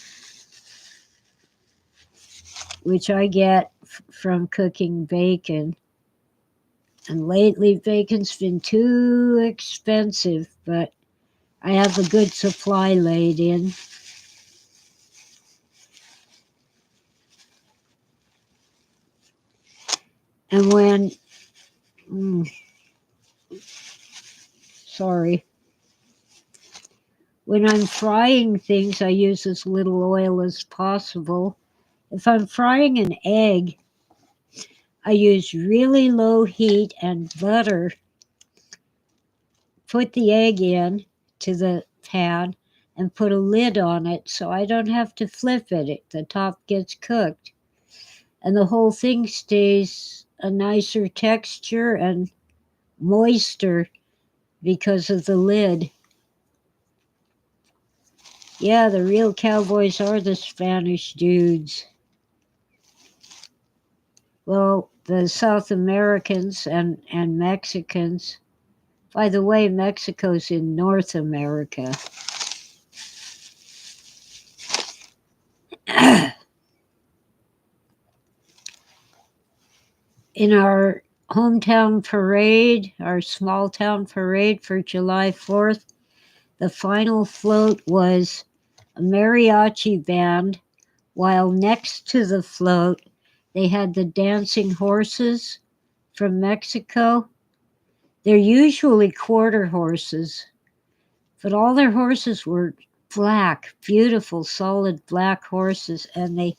which I get from cooking bacon. And lately, bacon's been too expensive, but I have a good supply laid in. And when, sorry, when I'm frying things, I use as little oil as possible. If I'm frying an egg, I use really low heat and butter. Put the egg in to the pan and put a lid on it so I don't have to flip it. The top gets cooked. And the whole thing stays a nicer texture and moister because of the lid. Yeah, the real cowboys are the Spanish dudes. Well, the South Americans and Mexicans. By the way, Mexico's in North America. In our hometown parade, our small town parade for July 4th, the final float was a mariachi band, while next to the float, they had the dancing horses from Mexico. They're usually quarter horses, but all their horses were black, beautiful, solid black horses, and they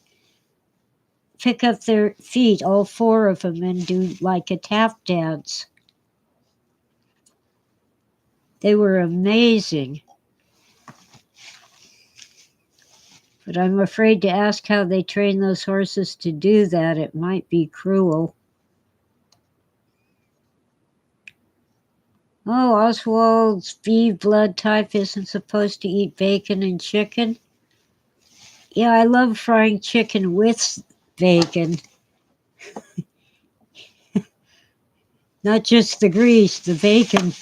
pick up their feet, all four of them, and do like a tap dance. They were amazing. But I'm afraid to ask how they train those horses to do that. It might be cruel. Oh, Oswald's B blood type isn't supposed to eat bacon and chicken. Yeah, I love frying chicken with bacon. Not just the grease, the bacon.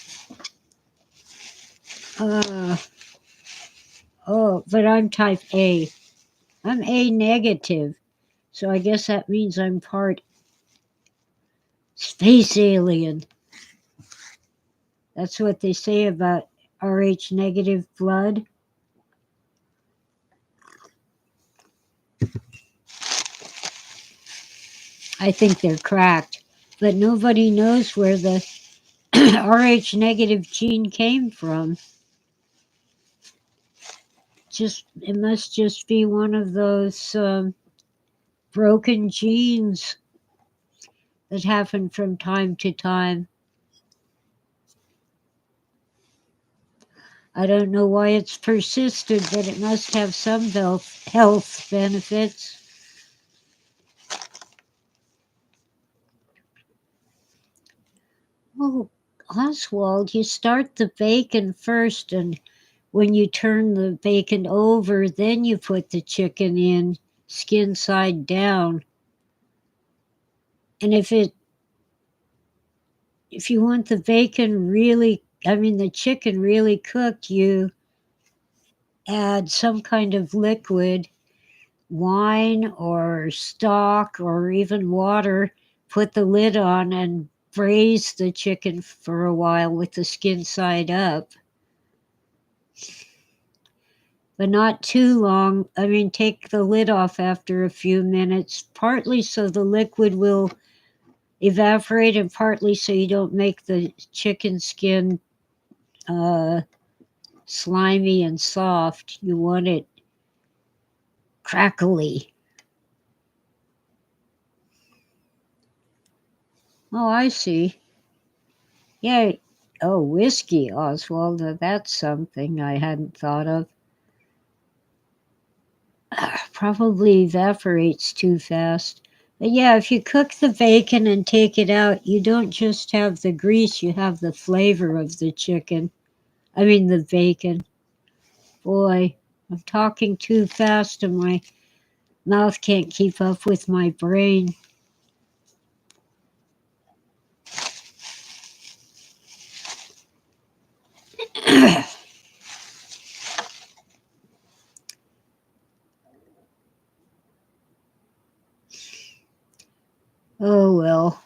Uh, but I'm type A. I'm A negative, so I guess that means I'm part space alien. That's what they say about Rh negative blood. I think they're cracked, but nobody knows where the Rh negative gene came from. it must just be one of those broken genes that happen from time to time. I don't know why it's persisted, but it must have some health benefits. Oh, Oswald, you start the bacon first, and when you turn the bacon over, then you put the chicken in, skin side down. And if you want the the chicken really cooked, you add some kind of liquid, wine or stock or even water, put the lid on and braise the chicken for a while with the skin side up. But not too long. Take the lid off after a few minutes, partly so the liquid will evaporate and partly so you don't make the chicken skin slimy and soft. You want it crackly. Oh, I see. Yeah. Oh, whiskey, Oswald. That's something I hadn't thought of. Probably evaporates too fast. But yeah, if you cook the bacon and take it out, you don't just have the grease, you have the flavor of the chicken. The bacon. Boy, I'm talking too fast and my mouth can't keep up with my brain. Oh well.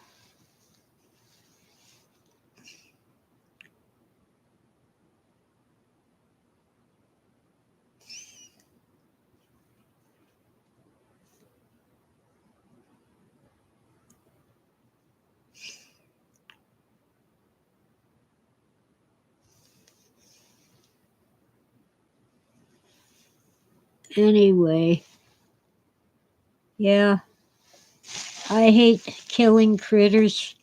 Anyway, yeah, I hate killing critters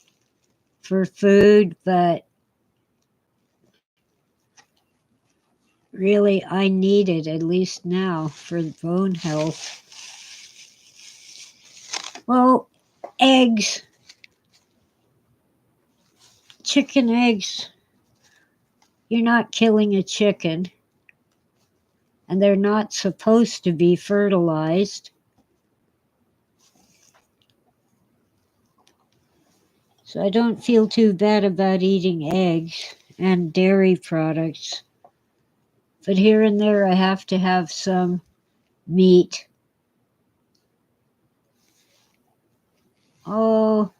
for food, but really I need it, at least now, for bone health. Well, eggs, chicken eggs, you're not killing a chicken, and they're not supposed to be fertilized. So I don't feel too bad about eating eggs and dairy products. But here and there I have to have some meat. Oh,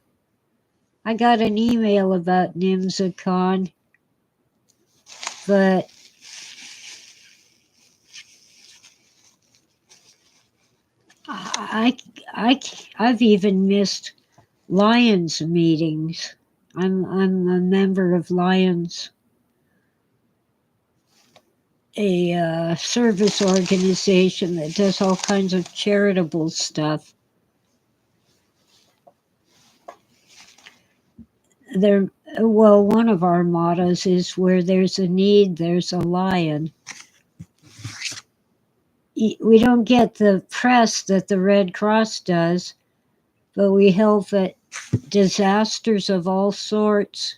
I got an email about Nimzacon, but I, I've even missed Lions meetings. I'm a member of Lions, a service organization that does all kinds of charitable stuff. One of our mottos is where there's a need, there's a lion. We don't get the press that the Red Cross does, but we help at disasters of all sorts,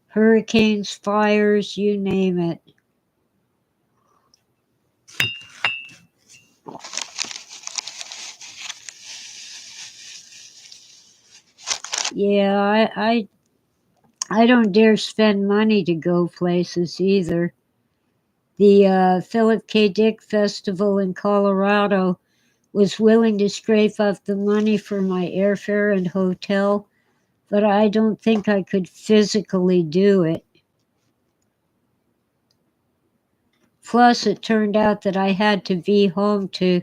hurricanes, fires, you name it. Yeah, I don't dare spend money to go places either. The Philip K. Dick Festival in Colorado was willing to scrape up the money for my airfare and hotel, but I don't think I could physically do it. Plus, it turned out that I had to be home to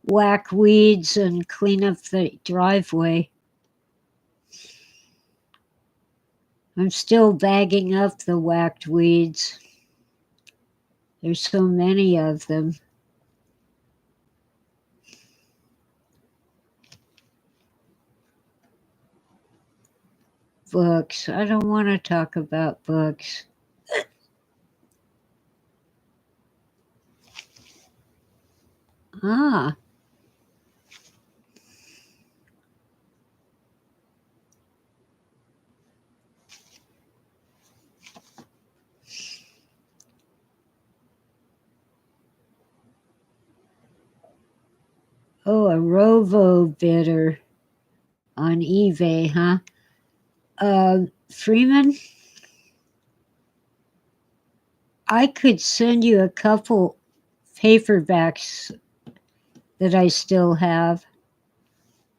whack weeds and clean up the driveway. I'm still bagging up the whacked weeds. There's so many of them. Books. I don't want to talk about books. Ah. Oh, a robo bidder on eBay, huh? Freeman, I could send you a couple paperbacks that I still have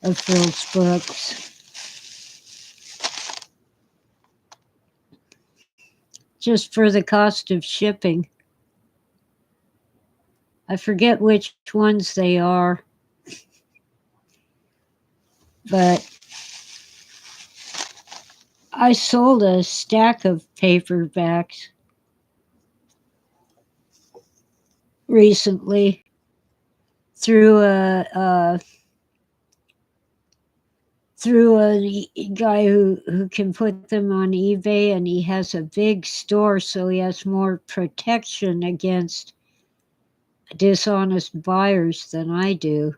of Phil's books. Just for the cost of shipping. I forget which ones they are, but I sold a stack of paperbacks recently through a guy who can put them on eBay, and he has a big store, so he has more protection against dishonest buyers than I do.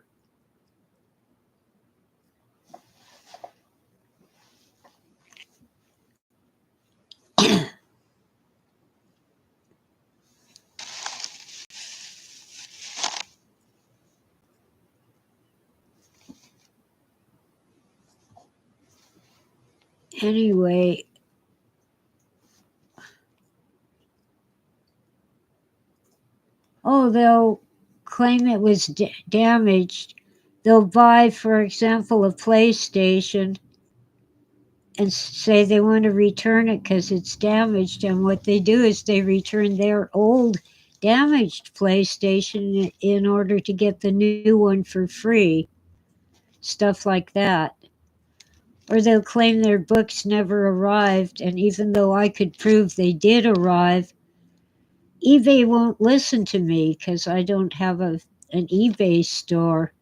Anyway, they'll claim it was damaged. They'll buy, for example, a PlayStation and say they want to return it because it's damaged. And what they do is they return their old damaged PlayStation in order to get the new one for free. Stuff like that. Or they'll claim their books never arrived, and even though I could prove they did arrive, eBay won't listen to me because I don't have an eBay store.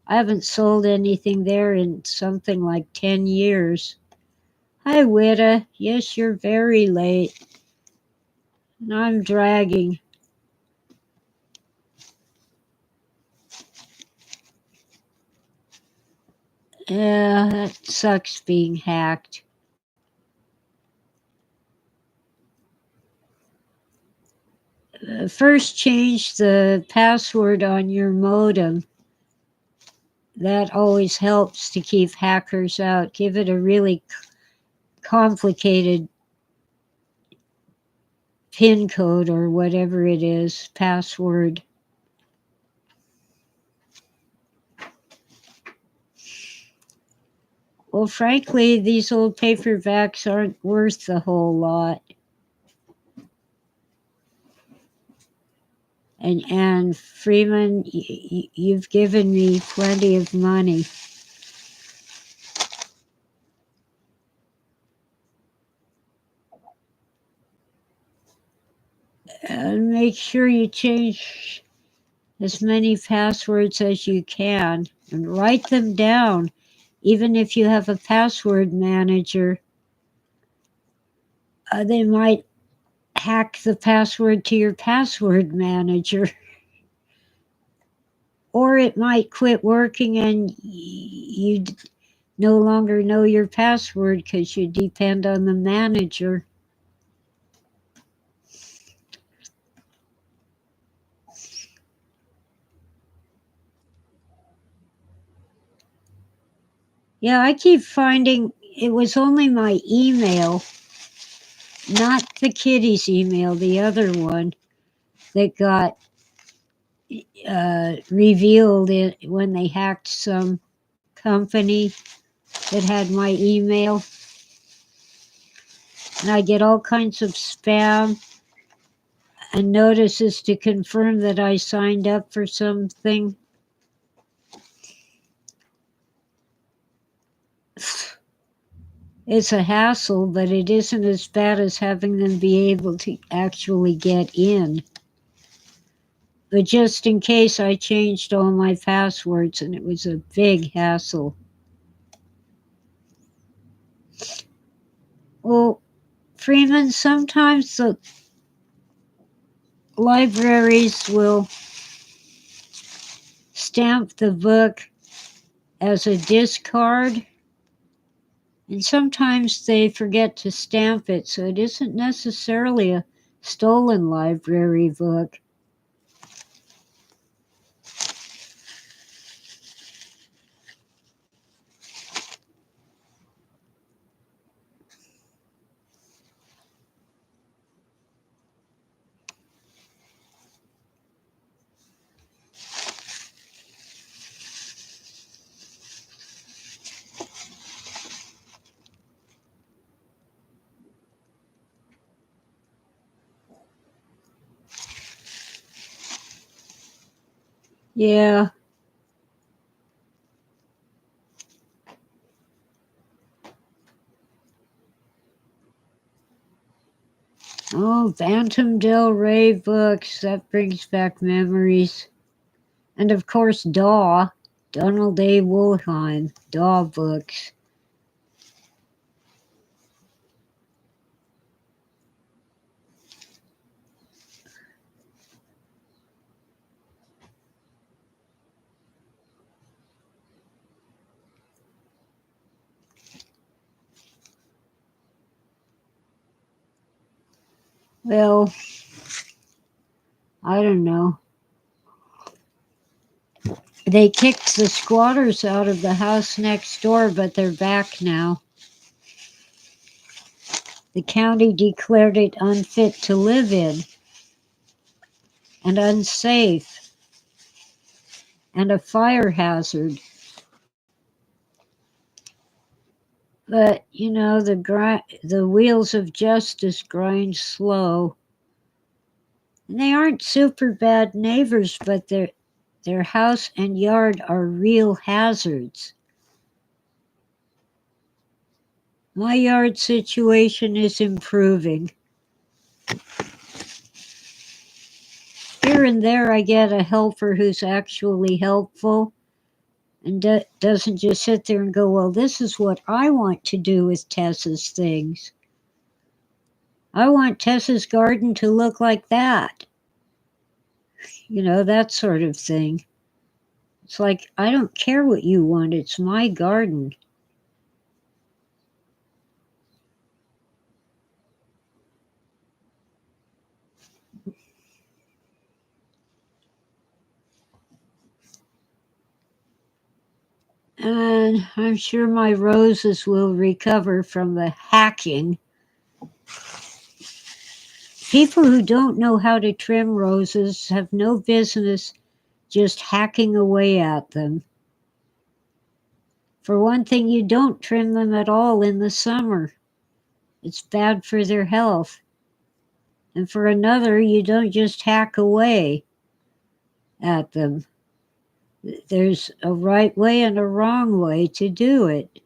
I haven't sold anything there in something like 10 years. Hi, Witta. Yes, you're very late. And I'm dragging. Yeah, that sucks being hacked. First, change the password on your modem. That always helps to keep hackers out. Give it a really complicated PIN code or whatever it is, password. Well, frankly, these old paperbacks aren't worth a whole lot. And Freeman, you've given me plenty of money. And make sure you change as many passwords as you can and write them down. Even if you have a password manager, they might hack the password to your password manager. Or it might quit working and you no longer know your password because you depend on the manager. Yeah, I keep finding it was only my email, not the kitty's email, the other one, that got revealed when they hacked some company that had my email. And I get all kinds of spam and notices to confirm that I signed up for something. It's a hassle, but it isn't as bad as having them be able to actually get in. But just in case, I changed all my passwords and it was a big hassle. Well, Freeman, sometimes the libraries will stamp the book as a discard, and sometimes they forget to stamp it, so it isn't necessarily a stolen library book. Yeah. Oh, Phantom Del Rey books, that brings back memories. And of course, Daw, Donald A. Wollheim, Daw books. Well, I don't know. They kicked the squatters out of the house next door, but they're back now. The county declared it unfit to live in and unsafe and a fire hazard. But, you know, the wheels of justice grind slow. And they aren't super bad neighbors, but their house and yard are real hazards. My yard situation is improving. Here and there I get a helper who's actually helpful and doesn't just sit there and go, well, this is what I want to do with Tessa's things. I want Tessa's garden to look like that. You know, that sort of thing. It's like, I don't care what you want, it's my garden. And I'm sure my roses will recover from the hacking. People who don't know how to trim roses have no business just hacking away at them. For one thing, you don't trim them at all in the summer. It's bad for their health. And for another, you don't just hack away at them. There's a right way and a wrong way to do it.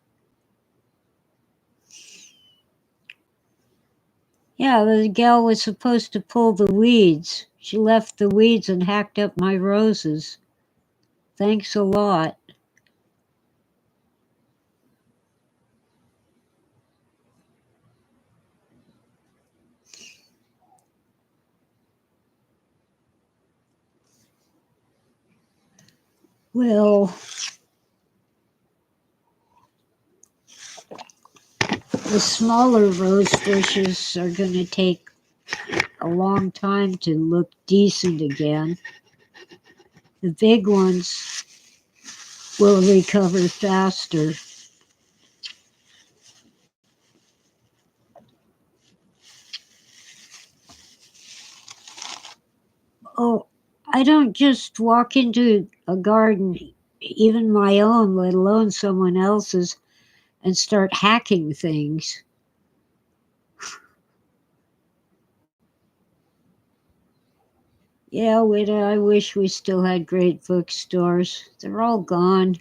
Yeah, the gal was supposed to pull the weeds. She left the weeds and hacked up my roses. Thanks a lot. Well, the smaller rose bushes are going to take a long time to look decent again. The big ones will recover faster. Oh, I don't just walk into a garden, even my own, let alone someone else's, and start hacking things. Yeah, Wita, I wish we still had great bookstores. They're all gone.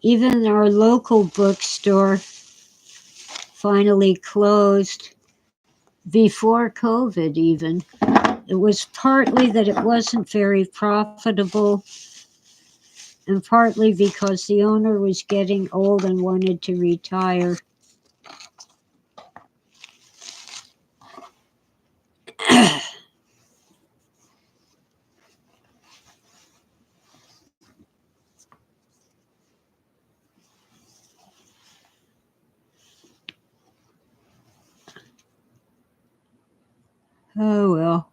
Even our local bookstore finally closed before COVID even. it was partly that it wasn't very profitable, and partly because the owner was getting old and wanted to retire. Oh well.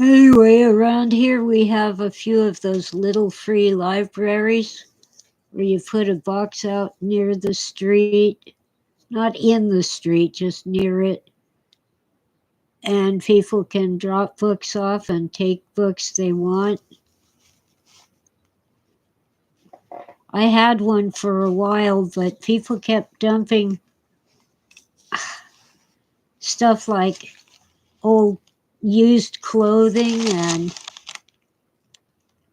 Anyway, around here we have a few of those little free libraries where you put a box out near the street, not in the street, just near it, and people can drop books off and take books they want. I had one for a while, but people kept dumping stuff like old used clothing and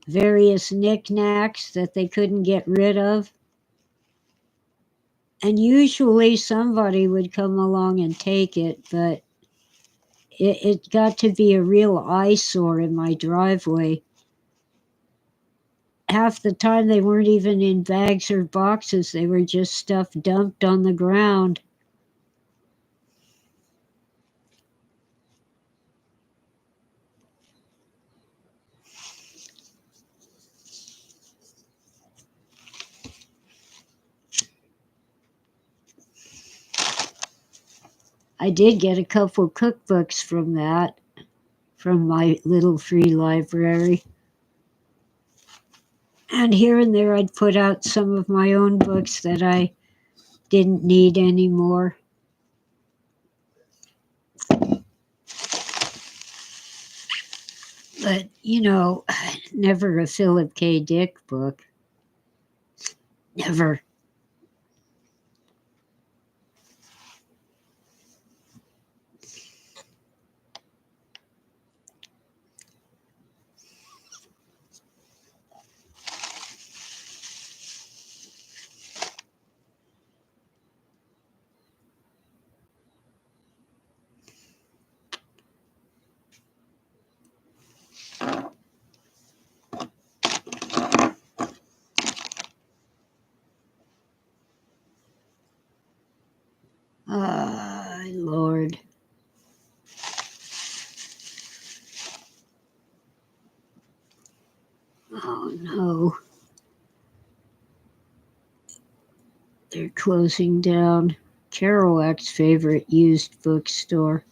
various knickknacks that they couldn't get rid of. And usually somebody would come along and take it, but it got to be a real eyesore in my driveway. Half the time they weren't even in bags or boxes, they were just stuff dumped on the ground. I did get a couple cookbooks from that, from my little free library. And here and there I'd put out some of my own books that I didn't need anymore. But, never a Philip K. Dick book. Never. Lord. Oh no. They're closing down Kerouac's favorite used bookstore.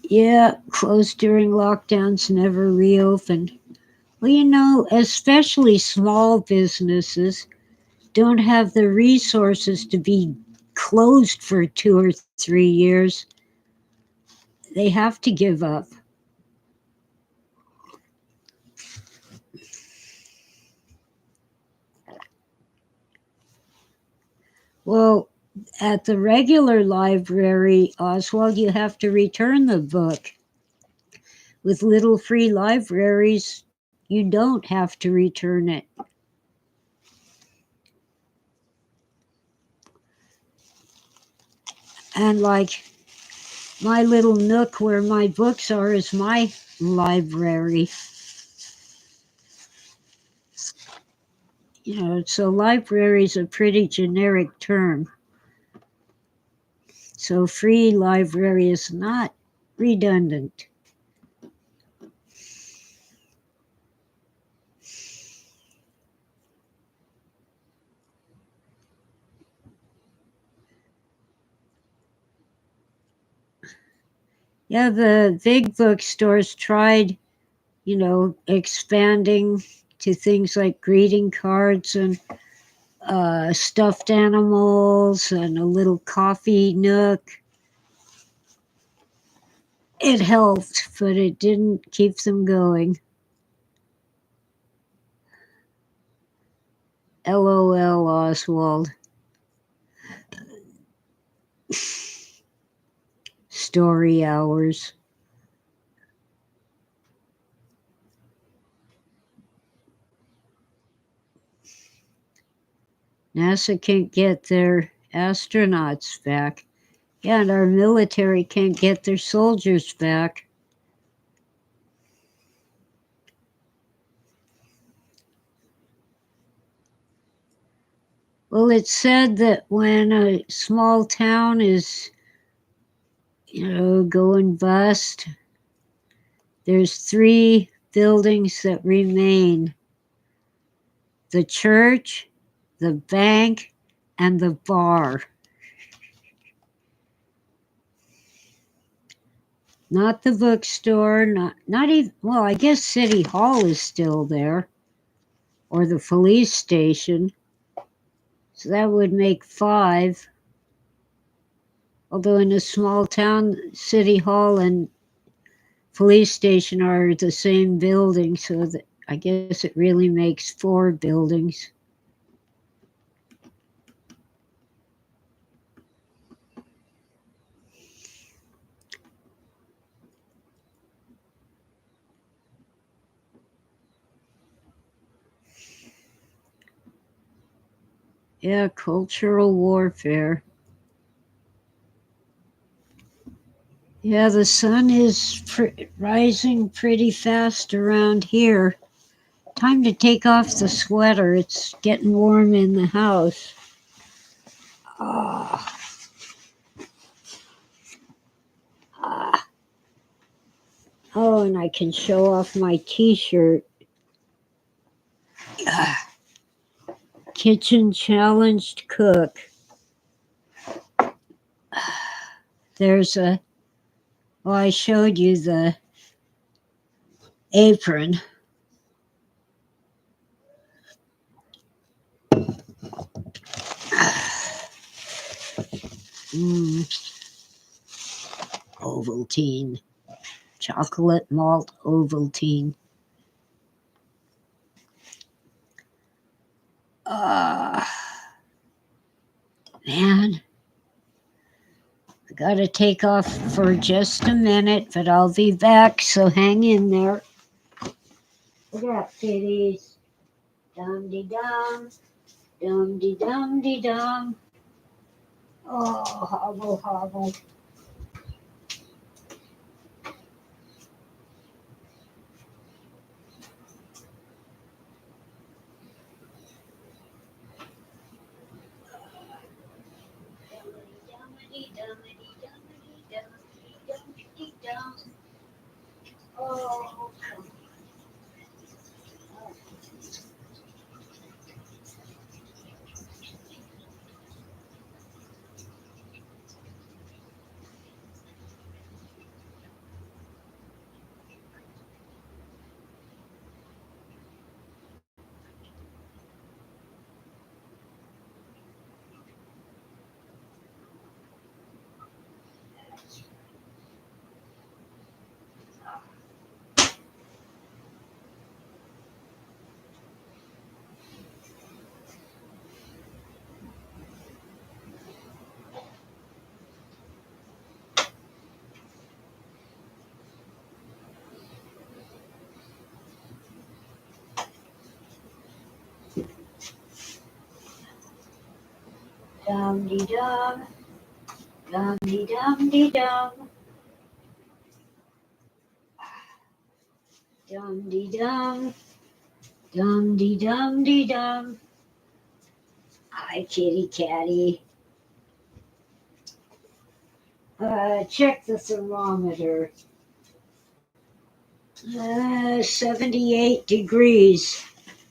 Yeah, closed during lockdowns, never reopened. Well, especially small businesses don't have the resources to be closed for 2 or 3 years. They have to give up. Well, at the regular library, Oswald, you have to return the book. With little free libraries, you don't have to return it. And like my little nook where my books are is my library. So library is a pretty generic term. So free library is not redundant. Yeah, the big bookstores tried, expanding to things like greeting cards and stuffed animals and a little coffee nook. It helped, but it didn't keep them going. LOL, Oswald. Story hours. NASA can't get their astronauts back. Yeah, and our military can't get their soldiers back. Well, it's said that when a small town is, going bust, there's 3 buildings that remain: the church, the bank, and the bar. Not the bookstore, not even, well, I guess City Hall is still there, or the police station. So that would make 5. Although in a small town, City Hall and police station are the same building, so that I guess it really makes 4 buildings. Yeah, cultural warfare. Yeah, the sun is rising pretty fast around here. Time to take off the sweater. It's getting warm in the house. Ah, ah. Oh, and I can show off my t-shirt. Ah. Kitchen challenged cook. There's I showed you the apron. Ovaltine. Chocolate malt Ovaltine. Man, I gotta take off for just a minute, but I'll be back, so hang in there. Look at kitties. Dum-de-dum. Dum-de-dum-de-dum. Oh, hobble, hobble. Oh, dum-de-dum. Dum-de-dum-de-dum. Dum-de-dum. Dum-de-dum-de-dum. Hi, kitty catty. Check the thermometer. 78 degrees.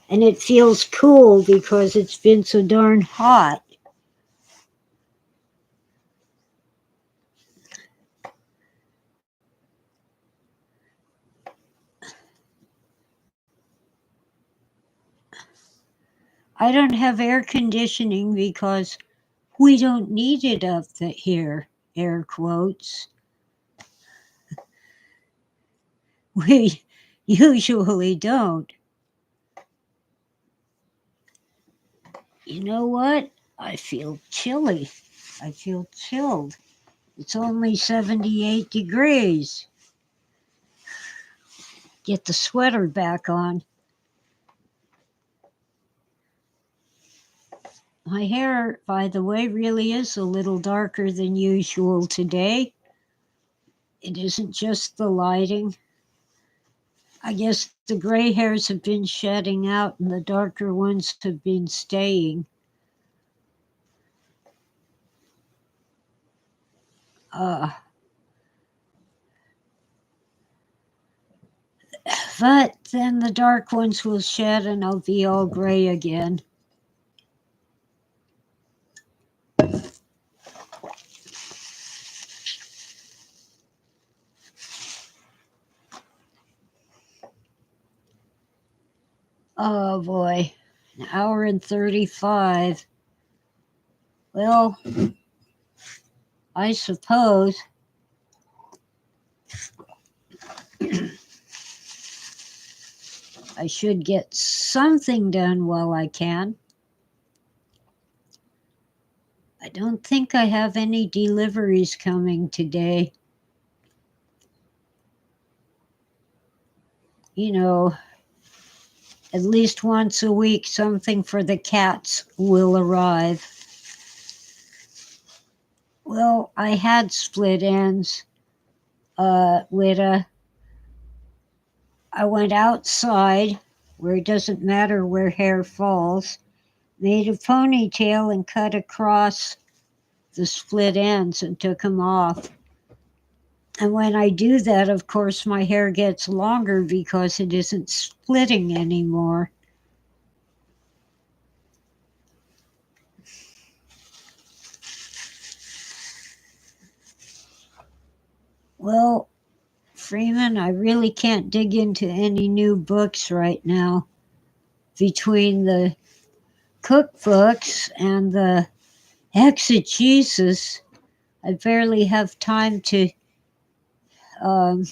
And it feels cool because it's been so darn hot. I don't have air conditioning because we don't need it up here, air quotes. We usually don't. You know what? I feel chilly. I feel chilled. It's only 78 degrees. Get the sweater back on. My hair, by the way, really is a little darker than usual today. It isn't just the lighting. I guess the gray hairs have been shedding out and the darker ones have been staying. Uh, but then the dark ones will shed and I'll be all gray again. Oh boy, an hour and 35. Well, I suppose I should get something done while I can. I don't think I have any deliveries coming today. You know, at least once a week, something for the cats will arrive. Well, I had split ends. I went outside where it doesn't matter where hair falls, made a ponytail and cut across the split ends and took them off. And when I do that, of course, my hair gets longer because it isn't splitting anymore. Well, Freeman, I really can't dig into any new books right now. Between the cookbooks and the exegesis, I barely have time to um,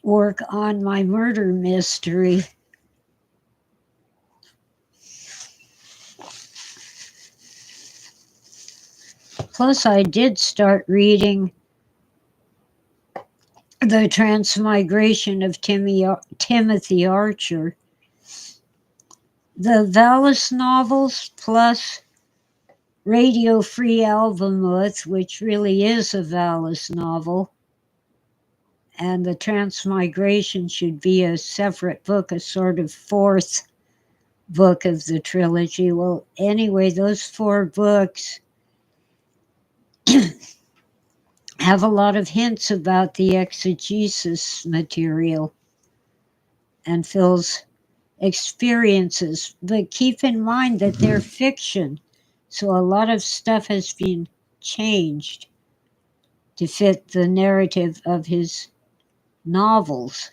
work on my murder mystery. Plus, I did start reading The Transmigration of Timothy Archer. The Valis novels plus Radio Free Albemuth, which really is a Valis novel, and The Transmigration should be a separate book, a sort of fourth book of the trilogy. Well, anyway, those four books have a lot of hints about the exegesis material and Phil's experiences, but keep in mind that they're fiction, so a lot of stuff has been changed to fit the narrative of his novels.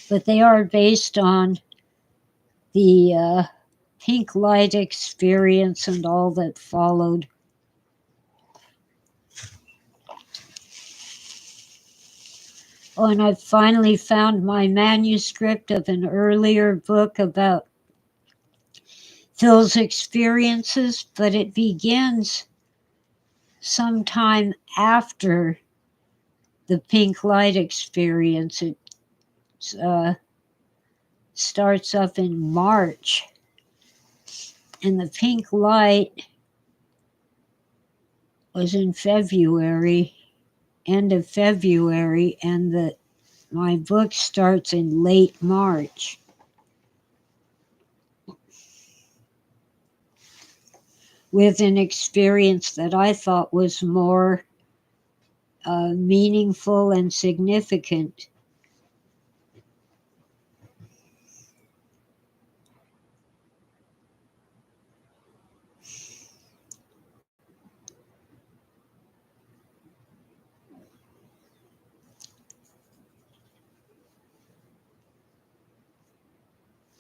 But they are based on the pink light experience and all that followed. Oh, and I finally found my manuscript of an earlier book about Phil's experiences, but it begins sometime after the pink light experience. It starts up in March, and the pink light was in February, end of February, and my book starts in late March. With an experience that I thought was more meaningful and significant.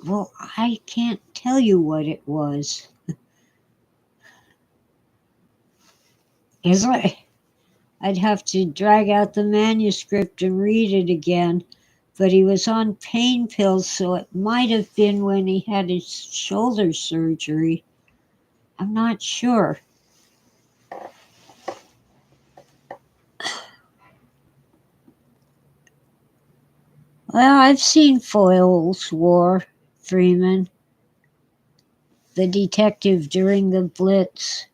Well, I can't tell you what it was. I'd have to drag out the manuscript and read it again, but he was on pain pills, so it might have been when he had his shoulder surgery. I'm not sure. Well, I've seen Foyle's War, Freeman, the detective during the Blitz.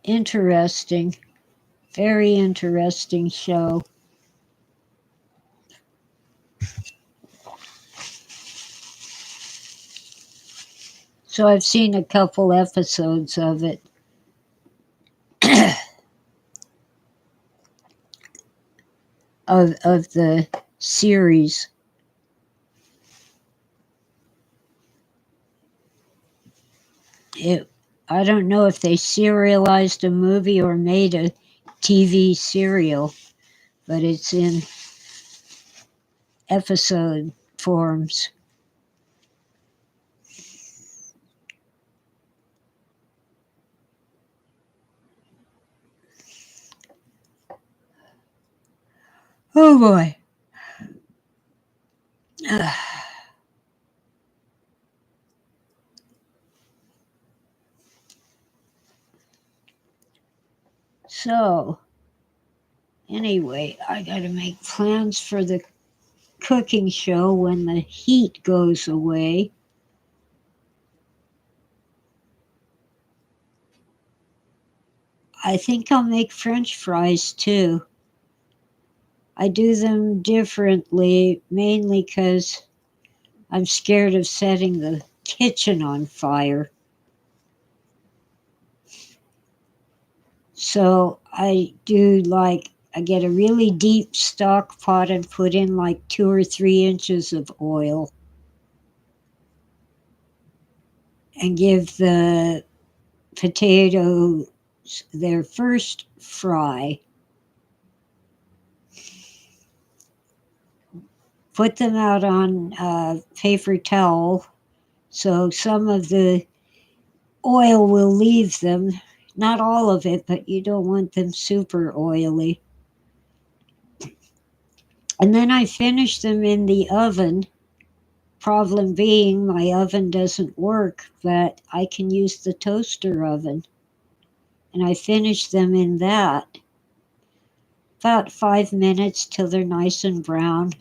Interesting. Very interesting show. So I've seen a couple episodes of it. of the series. I don't know if they serialized a movie or made a TV serial, but it's in episode forms. Oh boy. So, anyway, I gotta make plans for the cooking show when the heat goes away. I think I'll make French fries too. I do them differently, mainly because I'm scared of setting the kitchen on fire. So I get a really deep stock pot and put in like 2 or 3 inches of oil and give the potatoes their first fry. Put them out on a paper towel so some of the oil will leave them. Not all of it, but you don't want them super oily. And then I finish them in the oven. Problem being, my oven doesn't work, but I can use the toaster oven. And I finish them in that. About 5 minutes till they're nice and brown.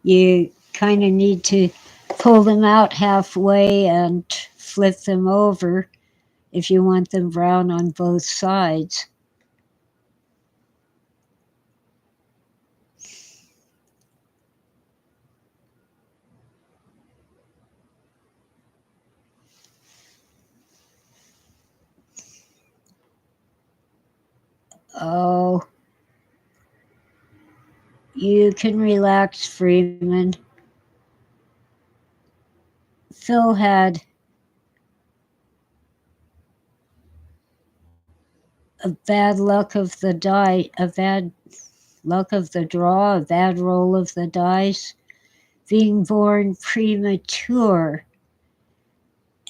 You kind of need to pull them out halfway and flip them over if you want them brown on both sides. Oh, you can relax, Freeman. Phil had a bad luck of the die, a bad luck of the draw, a bad roll of the dice, being born premature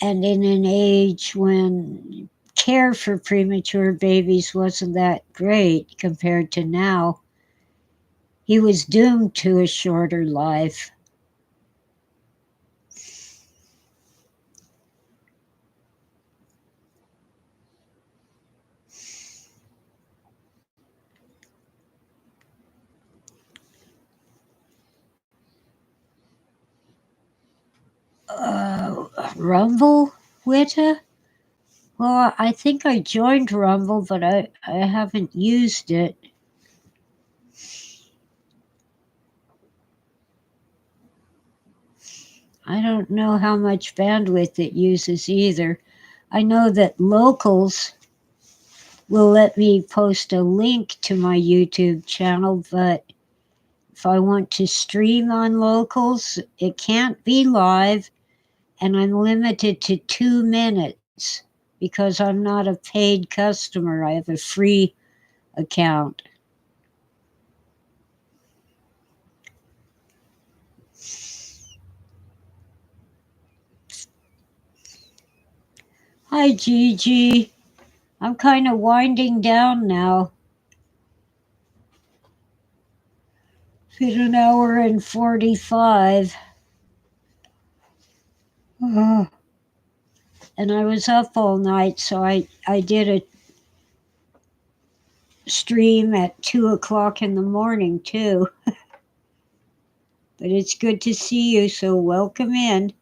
and in an age when care for premature babies wasn't that great compared to now. He was doomed to a shorter life. Rumble, Witta? Well, I think I joined Rumble, but I haven't used it. I don't know how much bandwidth it uses either. I know that Locals will let me post a link to my YouTube channel, but if I want to stream on Locals, it can't be live, and I'm limited to 2 minutes because I'm not a paid customer. I have a free account. Hi, Gigi. I'm kind of winding down now. It's been an hour and 45. And I was up all night, so I did stream at 2 o'clock in the morning too. But it's good to see you, so welcome in.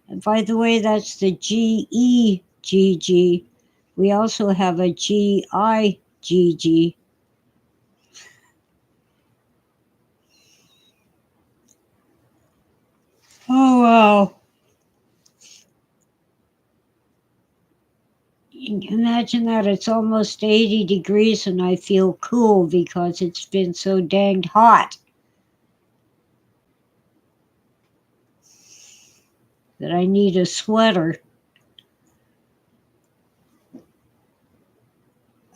And by the way, that's the GEGG. We also have a GIGG. Oh, wow. Imagine that it's almost 80 degrees and I feel cool because it's been so danged hot that I need a sweater.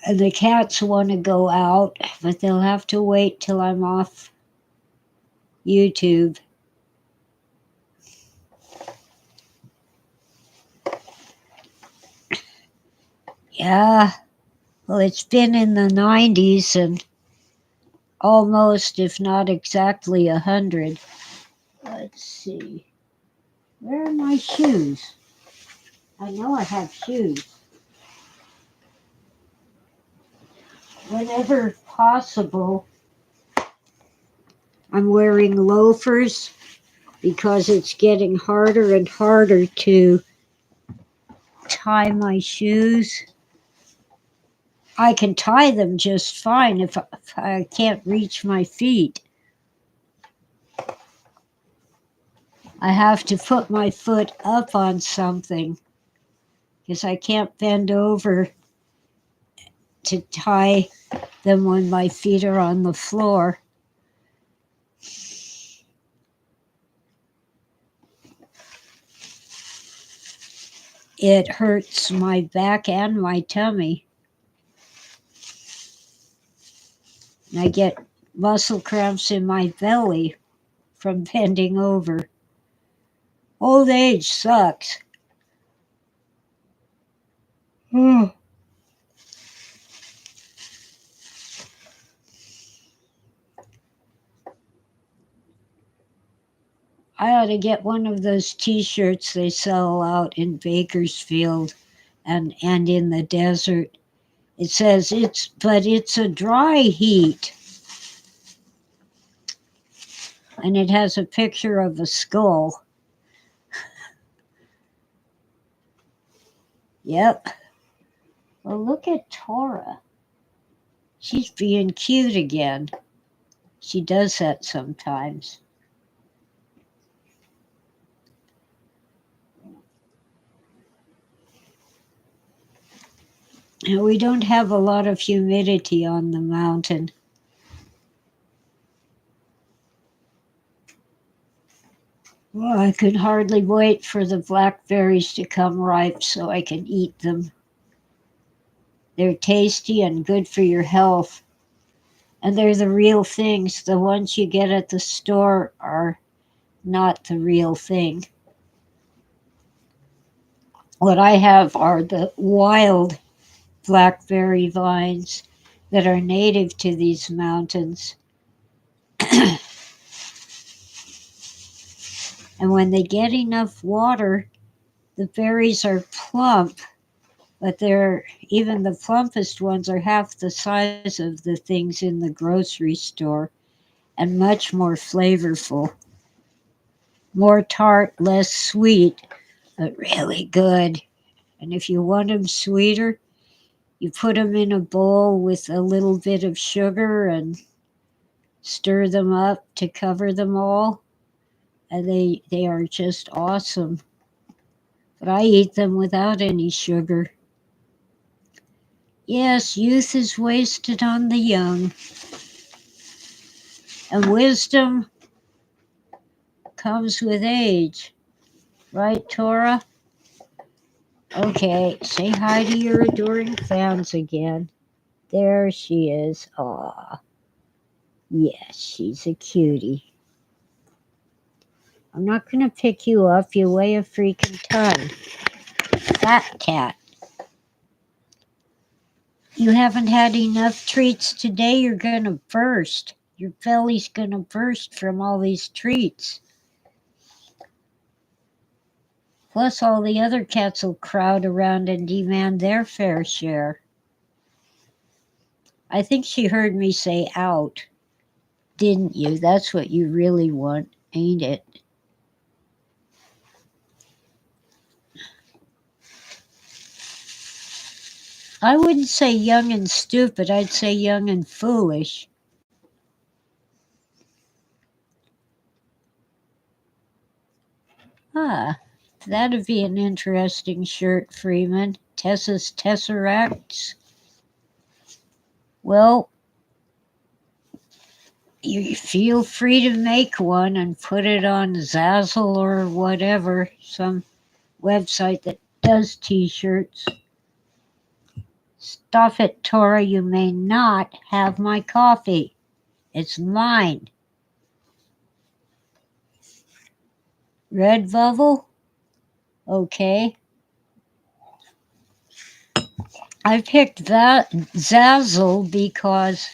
And the cats want to go out, but they'll have to wait till I'm off YouTube. Yeah, well, it's been in the 90s and almost, if not exactly, 100. Let's see. Where are my shoes? I know I have shoes. Whenever possible, I'm wearing loafers because it's getting harder and harder to tie my shoes. I can tie them just fine if I can't reach my feet. I have to put my foot up on something because I can't bend over to tie them when my feet are on the floor. It hurts my back and my tummy. And I get muscle cramps in my belly from bending over. Old age sucks. I ought to get one of those t-shirts they sell out in Bakersfield and in the desert. It says it's a dry heat. And it has a picture of a skull. Yep. Well, look at Tora. She's being cute again. She does that sometimes. And we don't have a lot of humidity on the mountain. Well, I could hardly wait for the blackberries to come ripe so I can eat them. They're tasty and good for your health. And they're the real things. The ones you get at the store are not the real thing. What I have are the wild blackberry vines that are native to these mountains. And when they get enough water, the berries are plump, but even the plumpest ones are half the size of the things in the grocery store and much more flavorful. More tart, less sweet, but really good. And if you want them sweeter, you put them in a bowl with a little bit of sugar and stir them up to cover them all. And they are just awesome. But I eat them without any sugar. Yes, youth is wasted on the young. And wisdom comes with age. Right, Tora? Okay, say hi to your adoring fans again. There she is. Aw. Yes, she's a cutie. I'm not going to pick you up. You weigh a freaking ton. Fat cat. You haven't had enough treats today. You're going to burst. Your belly's going to burst from all these treats. Plus, all the other cats will crowd around and demand their fair share. I think she heard me say out, didn't you? That's what you really want, ain't it? I wouldn't say young and stupid, I'd say young and foolish. Ah, that'd be an interesting shirt, Freeman. Tessa's Tesseracts. Well, you feel free to make one and put it on Zazzle or whatever, some website that does t-shirts. Stop it, Tora. You may not have my coffee. It's mine. Red bubble? Okay. I picked that Zazzle because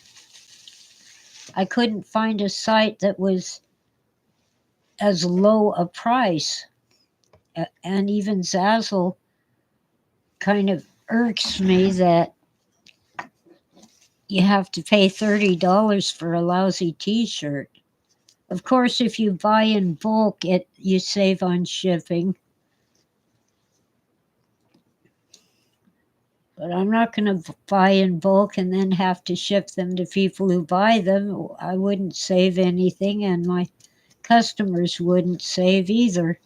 I couldn't find a site that was as low a price. And even Zazzle kind of irks me that you have to pay $30 for a lousy t-shirt. Of course, if you buy in bulk, you save on shipping. But I'm not going to buy in bulk and then have to ship them to people who buy them. I wouldn't save anything, and my customers wouldn't save either.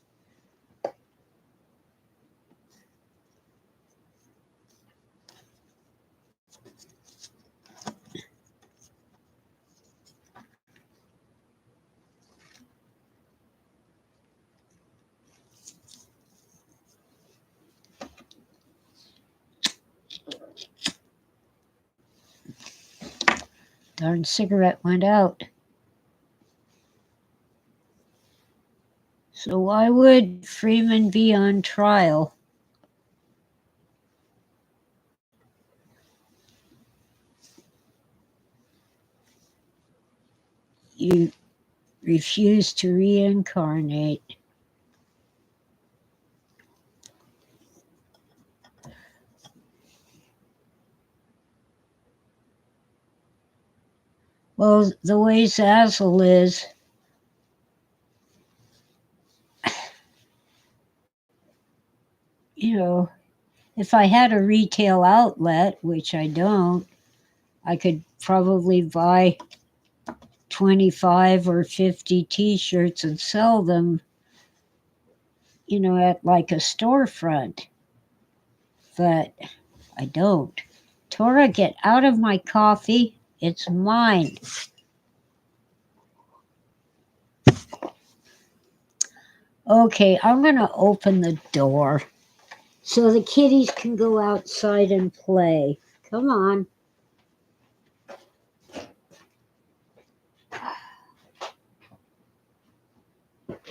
Darn cigarette went out. So why would Freeman be on trial? You refuse to reincarnate. Well, the way Zazzle is, if I had a retail outlet, which I don't, I could probably buy 25 or 50 t-shirts and sell them, at like a storefront. But I don't. Tora, get out of my coffee. It's mine. Okay, I'm going to open the door so the kitties can go outside and play. Come on.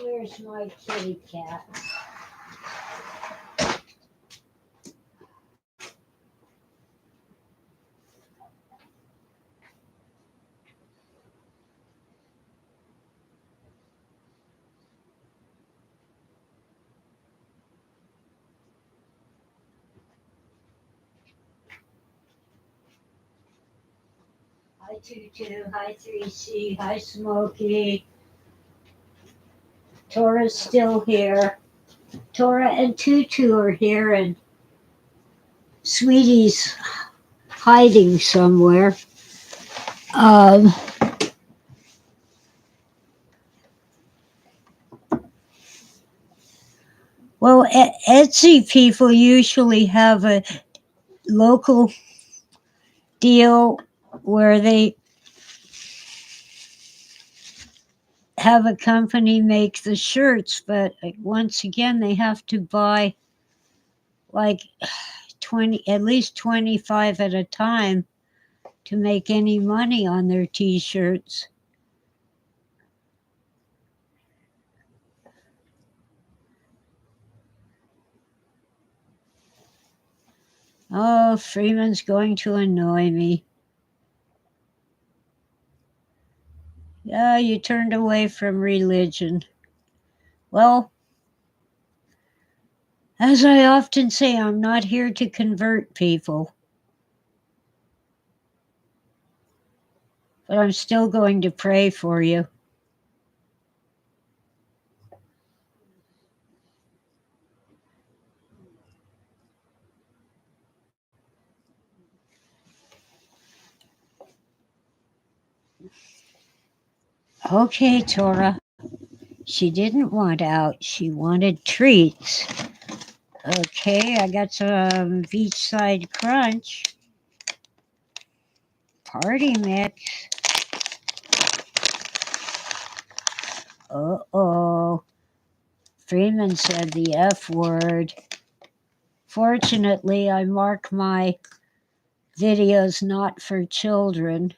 Where's my kitty cat? Hi, Tutu. Hi, 3C. Hi, Smokey. Tora's still here. Tora and Tutu are here, and Sweetie's hiding somewhere. Well, Etsy people usually have a local deal where they have a company make the shirts, but once again, they have to buy like 20, at least 25 at a time to make any money on their t-shirts. Oh, Freeman's going to annoy me. Yeah, you turned away from religion. Well, As I often say, I'm not here to convert people, but I'm still going to pray for you. Okay, Tora. She didn't want out, she wanted treats. Okay, I got some beachside crunch. Party mix. Uh-oh. Freeman said the F word. Fortunately, I mark my videos not for children.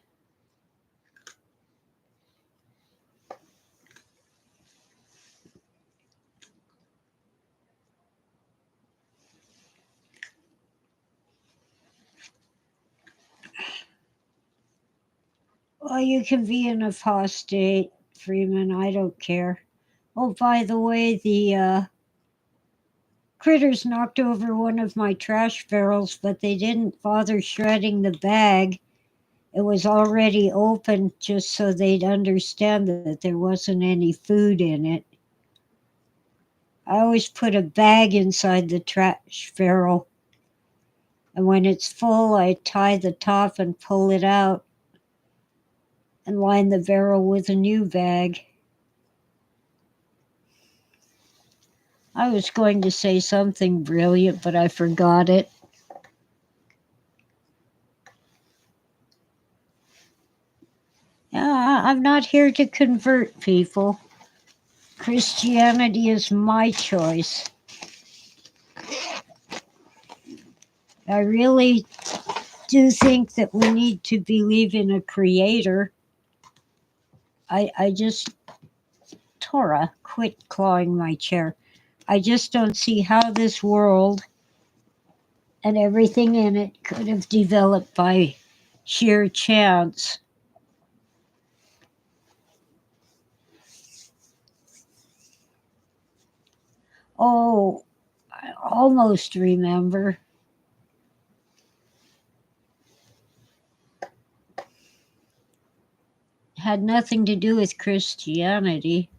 Well, you can be an apostate, Freeman. I don't care. Oh, by the way, the critters knocked over one of my trash barrels, but they didn't bother shredding the bag. It was already open just so they'd understand that there wasn't any food in it. I always put a bag inside the trash barrel, and when it's full, I tie the top and pull it out and line the barrel with a new bag. I was going to say something brilliant, but I forgot it. Yeah, I'm not here to convert people. Christianity is my choice. I really do think that we need to believe in a creator. I just, Tora, quit clawing my chair. I just don't see how this world and everything in it could have developed by sheer chance. Oh, I almost remember. Had nothing to do with Christianity.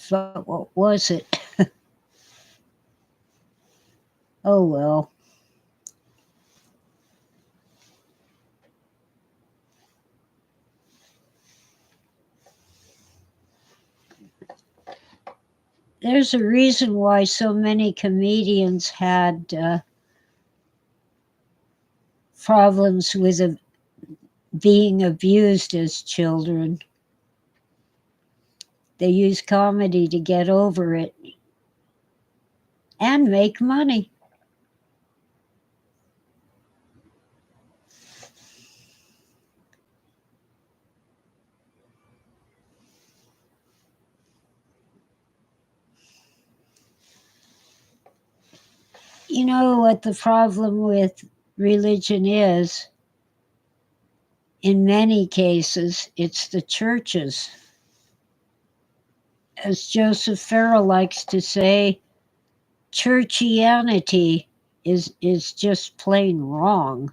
But what was it? Oh well. There's a reason why so many comedians had problems with being abused as children. They use comedy to get over it and make money. You know what the problem with religion is? In many cases, it's the churches. As Joseph Farrell likes to say, churchianity is just plain wrong.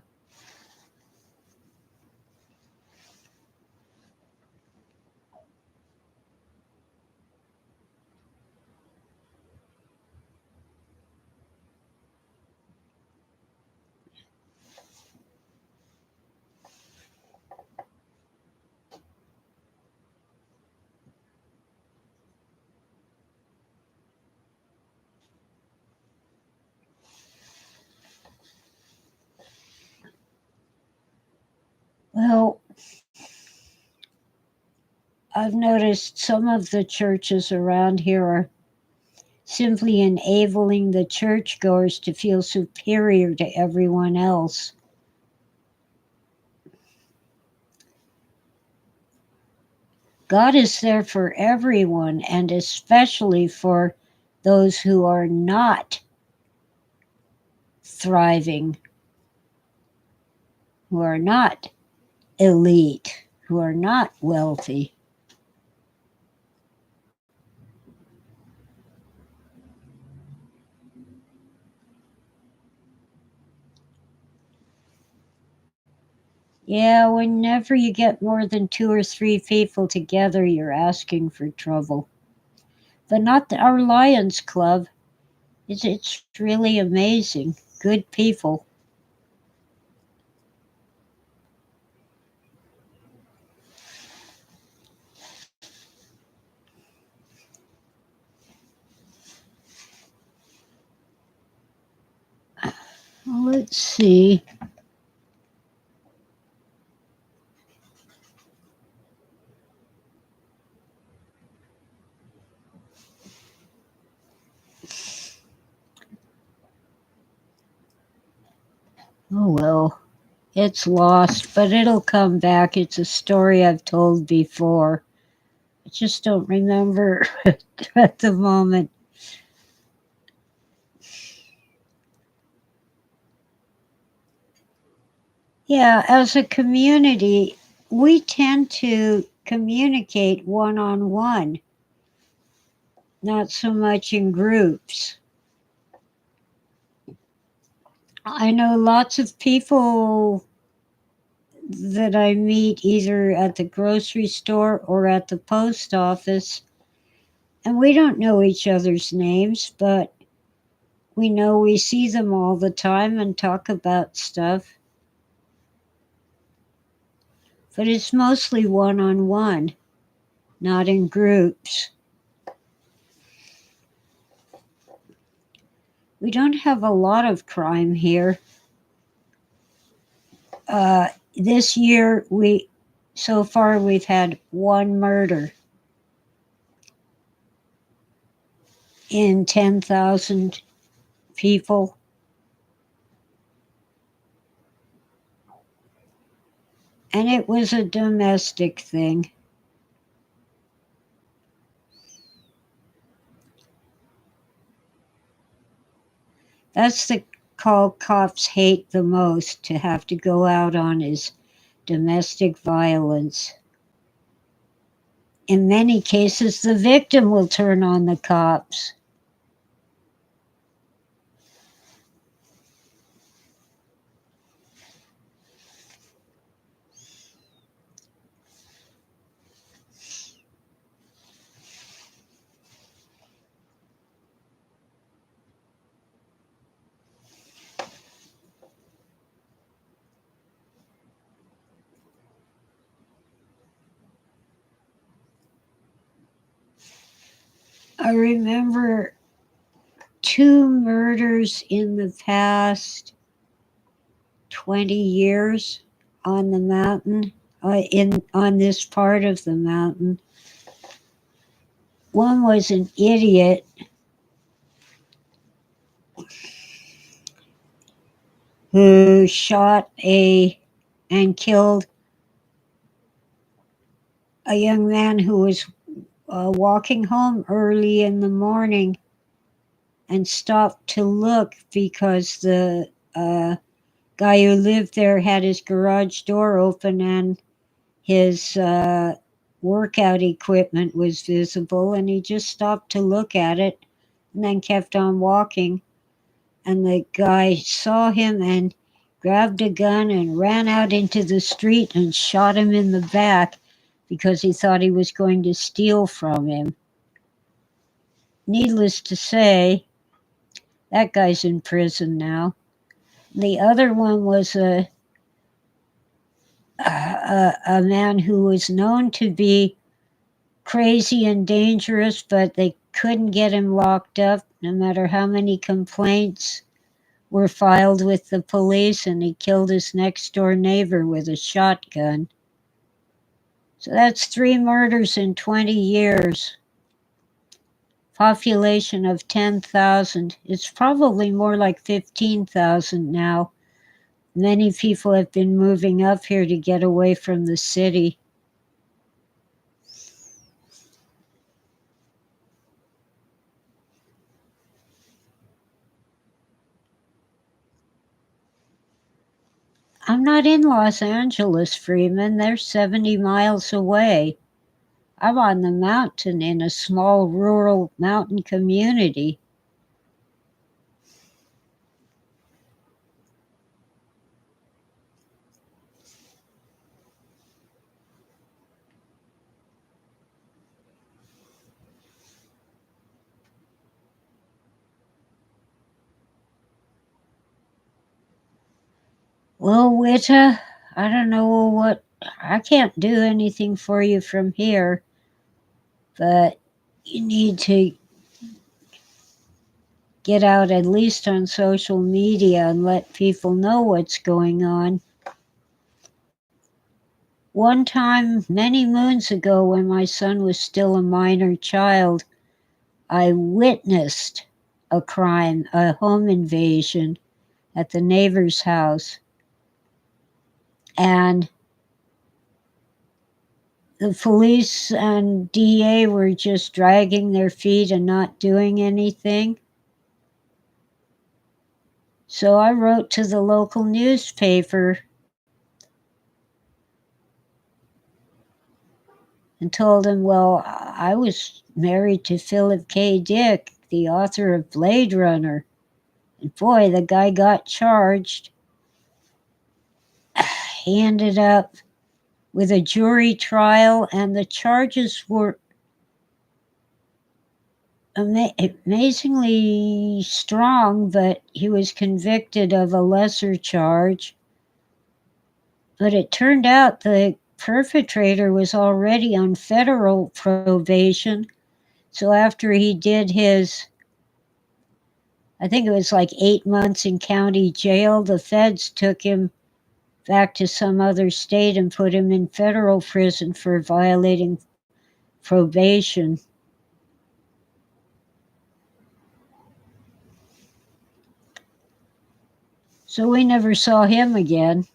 Well, I've noticed some of the churches around here are simply enabling the churchgoers to feel superior to everyone else. God is there for everyone, and especially for those who are not thriving, who are not elite. who are not wealthy. Yeah, whenever you get more than 2 or 3 people together, you're asking for trouble. But not our Lions Club. It's really amazing. Good people. Let's see. Oh well, it's lost, but it'll come back. It's a story I've told before. I just don't remember at the moment. Yeah, as a community, we tend to communicate one on one, not so much in groups. I know lots of people that I meet either at the grocery store or at the post office, and we don't know each other's names, but we know we see them all the time and talk about stuff. But it's mostly one on one, not in groups. We don't have a lot of crime here. This year, so far we've had one murder in 10,000 people. And it was a domestic thing. That's the call cops hate the most to have to go out on is domestic violence. In many cases, the victim will turn on the cops. I remember 2 murders in the past 20 years on the mountain, on this part of the mountain. One was an idiot who shot and killed a young man who was walking home early in the morning and stopped to look because the guy who lived there had his garage door open and his workout equipment was visible, and he just stopped to look at it and then kept on walking. And the guy saw him and grabbed a gun and ran out into the street and shot him in the back because he thought he was going to steal from him. Needless to say, that guy's in prison now. The other one was a man who was known to be crazy and dangerous, but they couldn't get him locked up no matter how many complaints were filed with the police, and he killed his next door neighbor with a shotgun. So that's 3 murders in 20 years. Population of 10,000. It's probably more like 15,000 now. Many people have been moving up here to get away from the city. I'm not in Los Angeles, Freeman. They're 70 miles away. I'm on the mountain in a small rural mountain community. Well, Witta, I don't know what, I can't do anything for you from here, but you need to get out at least on social media and let people know what's going on. One time, many moons ago, when my son was still a minor child, I witnessed a crime, a home invasion at the neighbor's house. And the police and DA were just dragging their feet and not doing anything. So I wrote to the local newspaper and told him, well, I was married to Philip K. Dick, the author of Blade Runner. And boy, the guy got charged. He ended up with a jury trial, and the charges were amazingly strong, but he was convicted of a lesser charge. But it turned out the perpetrator was already on federal probation. So after he did his, I think it was like 8 months in county jail, the feds took him back to some other state and put him in federal prison for violating probation. So we never saw him again.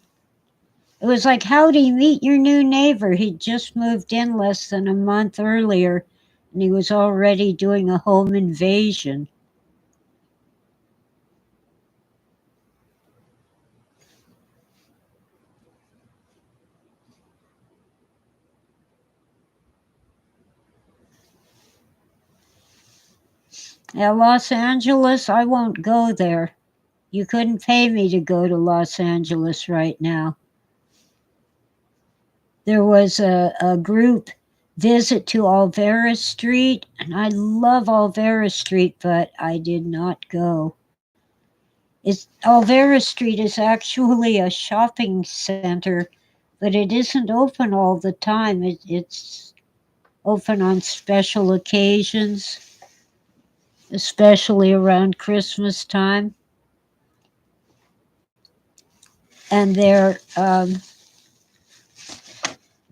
It was like, howdy, meet your new neighbor. He'd just moved in less than a month earlier, and he was already doing a home invasion. Now, Los Angeles, I won't go there. You couldn't pay me to go to Los Angeles right now. There was a group visit to Olvera Street, and I love Olvera Street, but I did not go. Olvera Street is actually a shopping center, but it isn't open all the time. It's open on special occasions, especially around Christmas time. And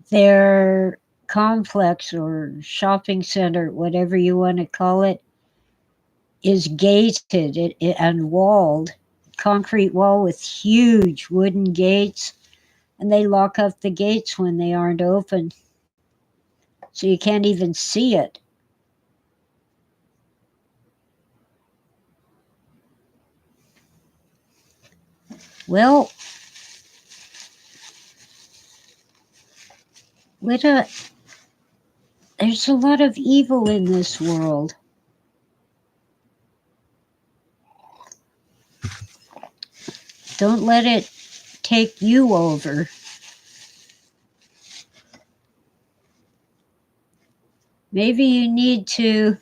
their complex or shopping center, whatever you want to call it, is gated and walled, concrete wall with huge wooden gates, and they lock up the gates when they aren't open, so you can't even see it. Well, there's a lot of evil in this world. Don't let it take you over. Maybe you need to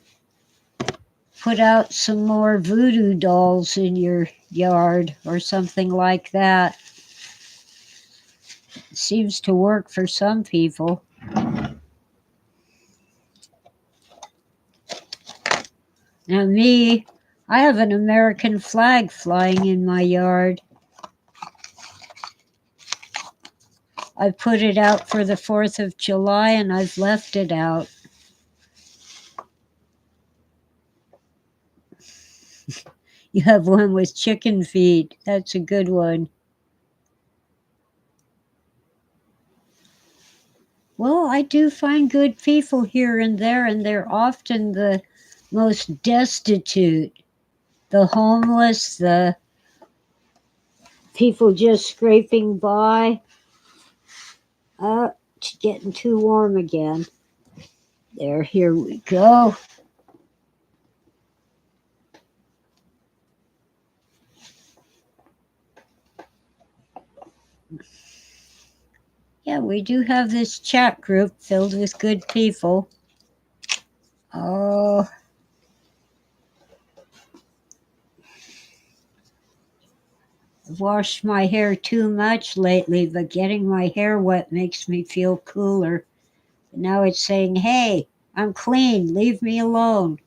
put out some more voodoo dolls in your yard or something like that. It seems to work for some people. Now me, I have an American flag flying in my yard. I put it out for the 4th of July and I've left it out. You have one with chicken feet. That's a good one. Well, I do find good people here and there, and they're often the most destitute, the homeless, the People just scraping by. It's getting too warm again. There, here we go. Yeah, we do have this chat group filled with good people. Oh, I've washed my hair too much lately, but getting my hair wet makes me feel cooler. Now it's saying, hey, I'm clean, leave me alone.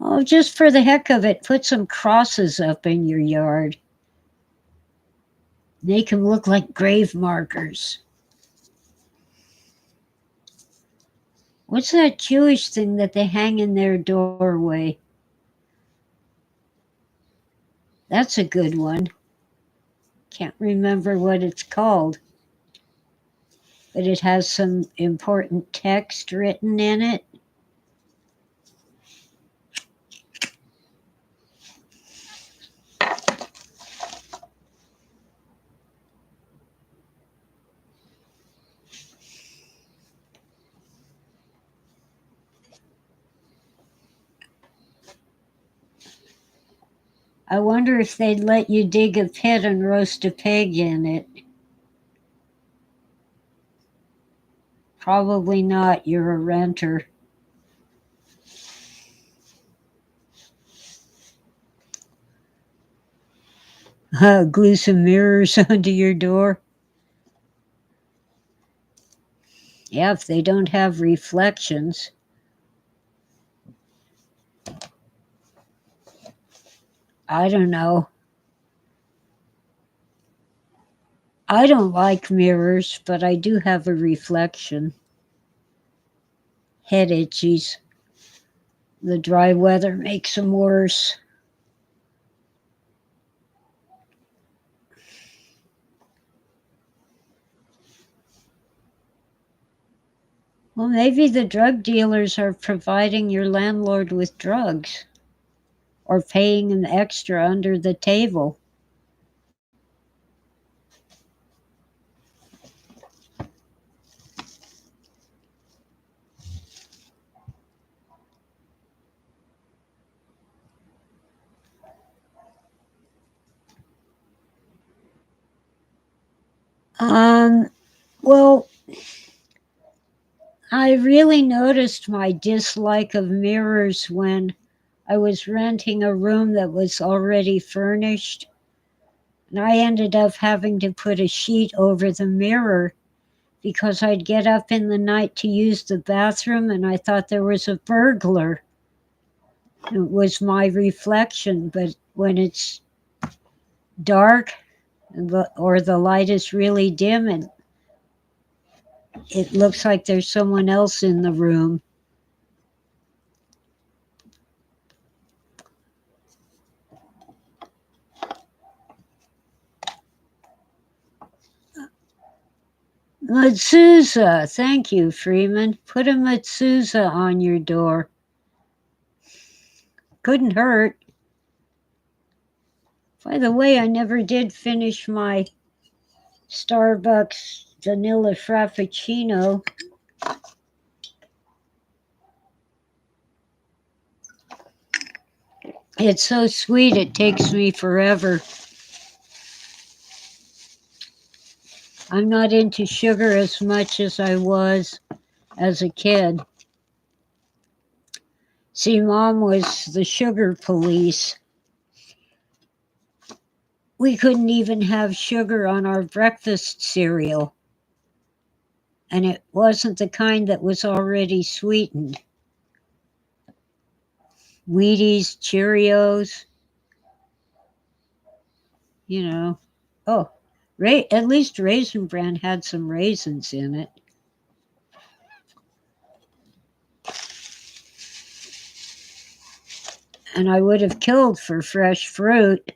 Oh, just for the heck of it, put some crosses up in your yard. Make them look like grave markers. What's that Jewish thing that they hang in their doorway? That's a good one. Can't remember what it's called, but it has some important text written in it. I wonder if they'd let you dig a pit and roast a pig in it. Probably not, you're a renter. Glue some mirrors under your door. Yeah, if they don't have reflections. I don't know. I don't like mirrors, but I do have a reflection. Head itchies. The dry weather makes them worse. Well, maybe the drug dealers are providing your landlord with drugs or paying him extra under the table. Well, I really noticed my dislike of mirrors when I was renting a room that was already furnished. And I ended up having to put a sheet over the mirror because I'd get up in the night to use the bathroom and I thought there was a burglar. It was my reflection, but when it's dark or the light is really dim and it looks like there's someone else in the room. Mezuzah, thank you, Freeman. Put a mezuzah on your door. Couldn't hurt. By the way, I never did finish my Starbucks vanilla frappuccino. It's so sweet, it takes me forever. I'm not into sugar as much as I was as a kid. See, Mom was the sugar police. We couldn't even have sugar on our breakfast cereal. And it wasn't the kind that was already sweetened. Wheaties, Cheerios, you know. Oh, at least Raisin Bran had some raisins in it. And I would have killed for fresh fruit.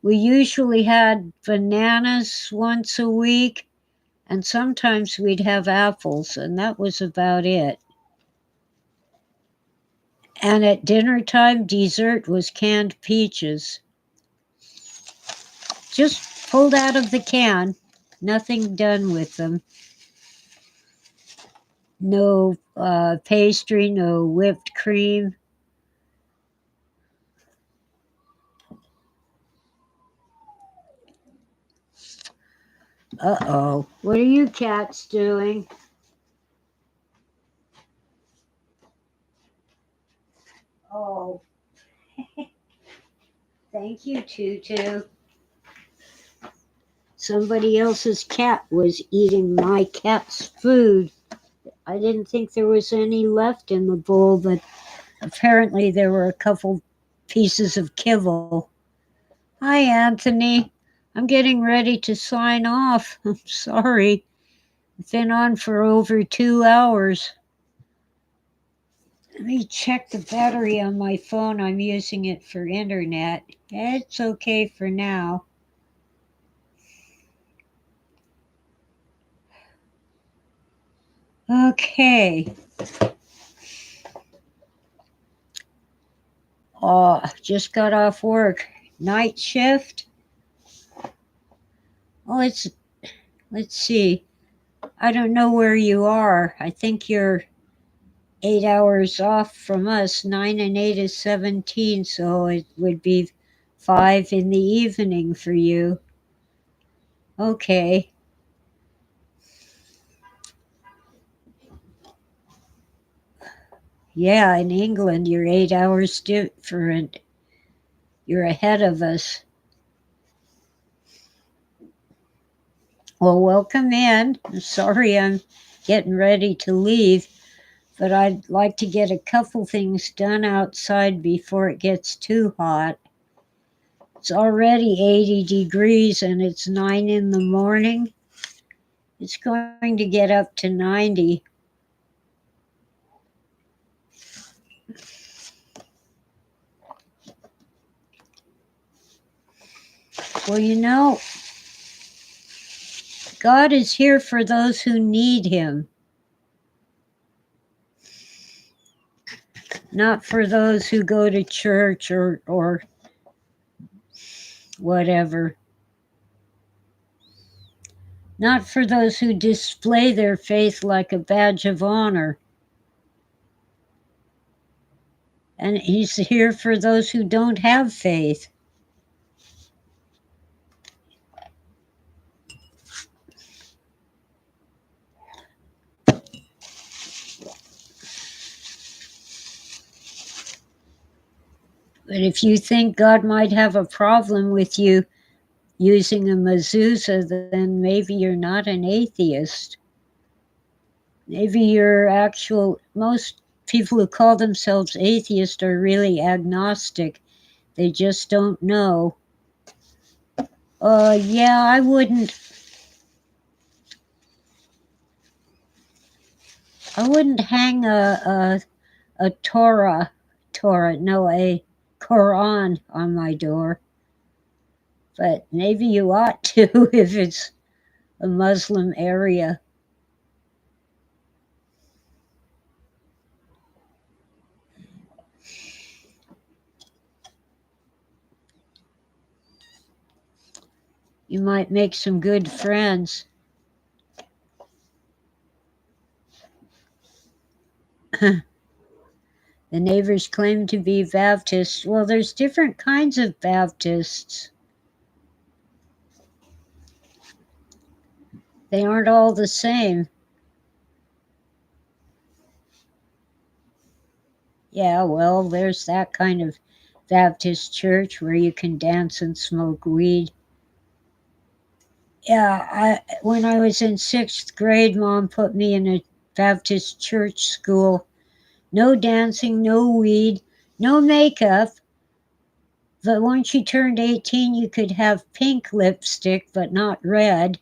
We usually had bananas once a week And sometimes we'd have apples, and that was about it. And at dinner time, dessert was canned peaches. Just pulled out of the can, nothing done with them. No pastry, no whipped cream. Uh-oh. What are you cats doing? Oh, thank you, Tutu. Somebody else's cat was eating my cat's food. I didn't think there was any left in the bowl, but apparently there were a couple pieces of kibble. Hi, Anthony. I'm getting ready to sign off. I'm sorry. I've been on for over 2 hours. Let me check the battery on my phone. I'm using it for internet. It's okay for now. Okay. Oh, just got off work. Night shift? Oh, let's see. I don't know where you are. I think you're 8 hours off from us. 9 and 8 is 17, so it would be 5 in the evening for you. Okay. Yeah, in England, you're 8 hours different. You're ahead of us. Well, welcome in. I'm sorry I'm getting ready to leave, but I'd like to get a couple things done outside before it gets too hot. It's already 80 degrees and it's 9 in the morning. It's going to get up to 90. Well, God is here for those who need Him, not for those who go to church or whatever. Not for those who display their faith like a badge of honor. And He's here for those who don't have faith. But if you think God might have a problem with you using a mezuzah, then maybe you're not an atheist. Maybe most people who call themselves atheist are really agnostic. They just don't know. Yeah, I wouldn't hang a a Quran on my door. But maybe you ought to if it's a Muslim area. You might make some good friends. The neighbors claim to be Baptists. Well, there's different kinds of Baptists. They aren't all the same. Yeah, well, there's that kind of Baptist church where you can dance and smoke weed. Yeah, when I was in 6th grade, Mom put me in a Baptist church school. No dancing, no weed, no makeup. But once you turned 18, you could have pink lipstick, but not red.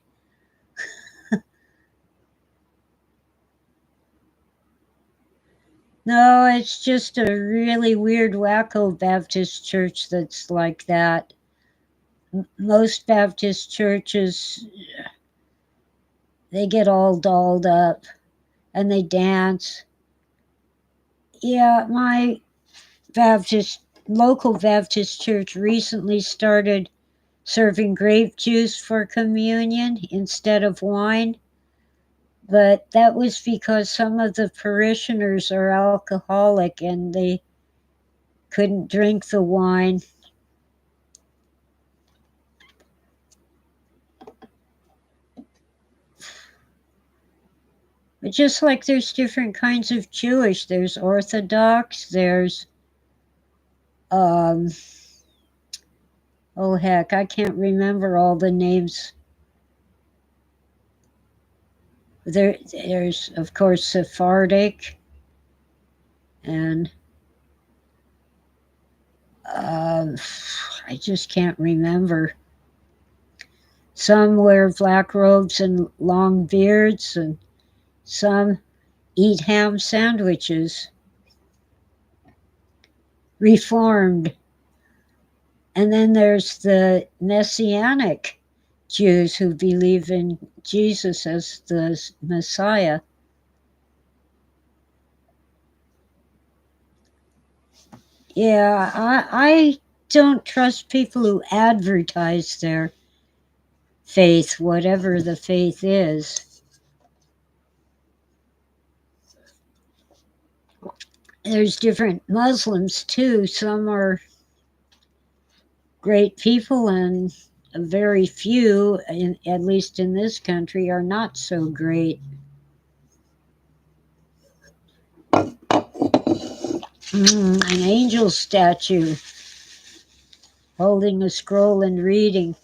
No, it's just a really weird, wacko Baptist church that's like that. Most Baptist churches, They get all dolled up and they dance. Yeah, my local Baptist church recently started serving grape juice for communion instead of wine. But that was because some of the parishioners are alcoholic and they couldn't drink the wine. But just like there's different kinds of Jewish, there's Orthodox, there's, oh heck, I can't remember all the names. There's, of course, Sephardic, and I just can't remember. Some wear black robes and long beards, and some eat ham sandwiches. Reformed. And then there's the Messianic Jews who believe in Jesus as the Messiah. Yeah, I don't trust people who advertise their faith, whatever the faith is. There's different Muslims too. Some are great people, and very few, at least in this country, are not so great. An angel statue holding a scroll and reading.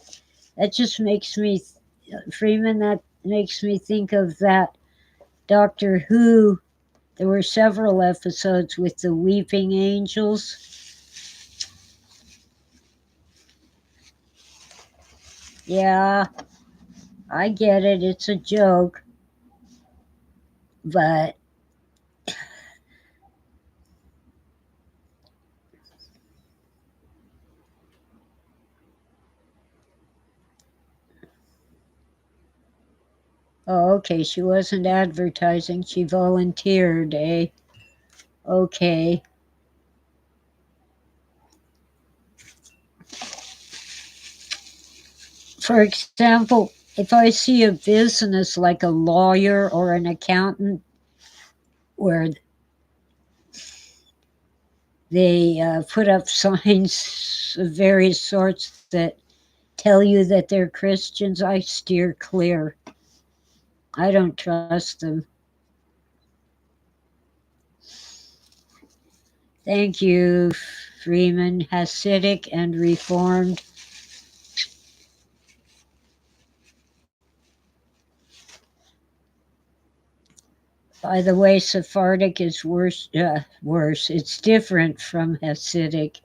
That just makes me, Freeman, that makes me think of that Doctor Who. There were several episodes with the weeping angels. Yeah, I get it. It's a joke. But oh, okay, she wasn't advertising. She volunteered, eh? Okay. For example, if I see a business like a lawyer or an accountant where they put up signs of various sorts that tell you that they're Christians, I steer clear. I don't trust them. Thank you, Freeman. Hasidic and Reformed. By the way, Sephardic is worse. It's different from Hasidic.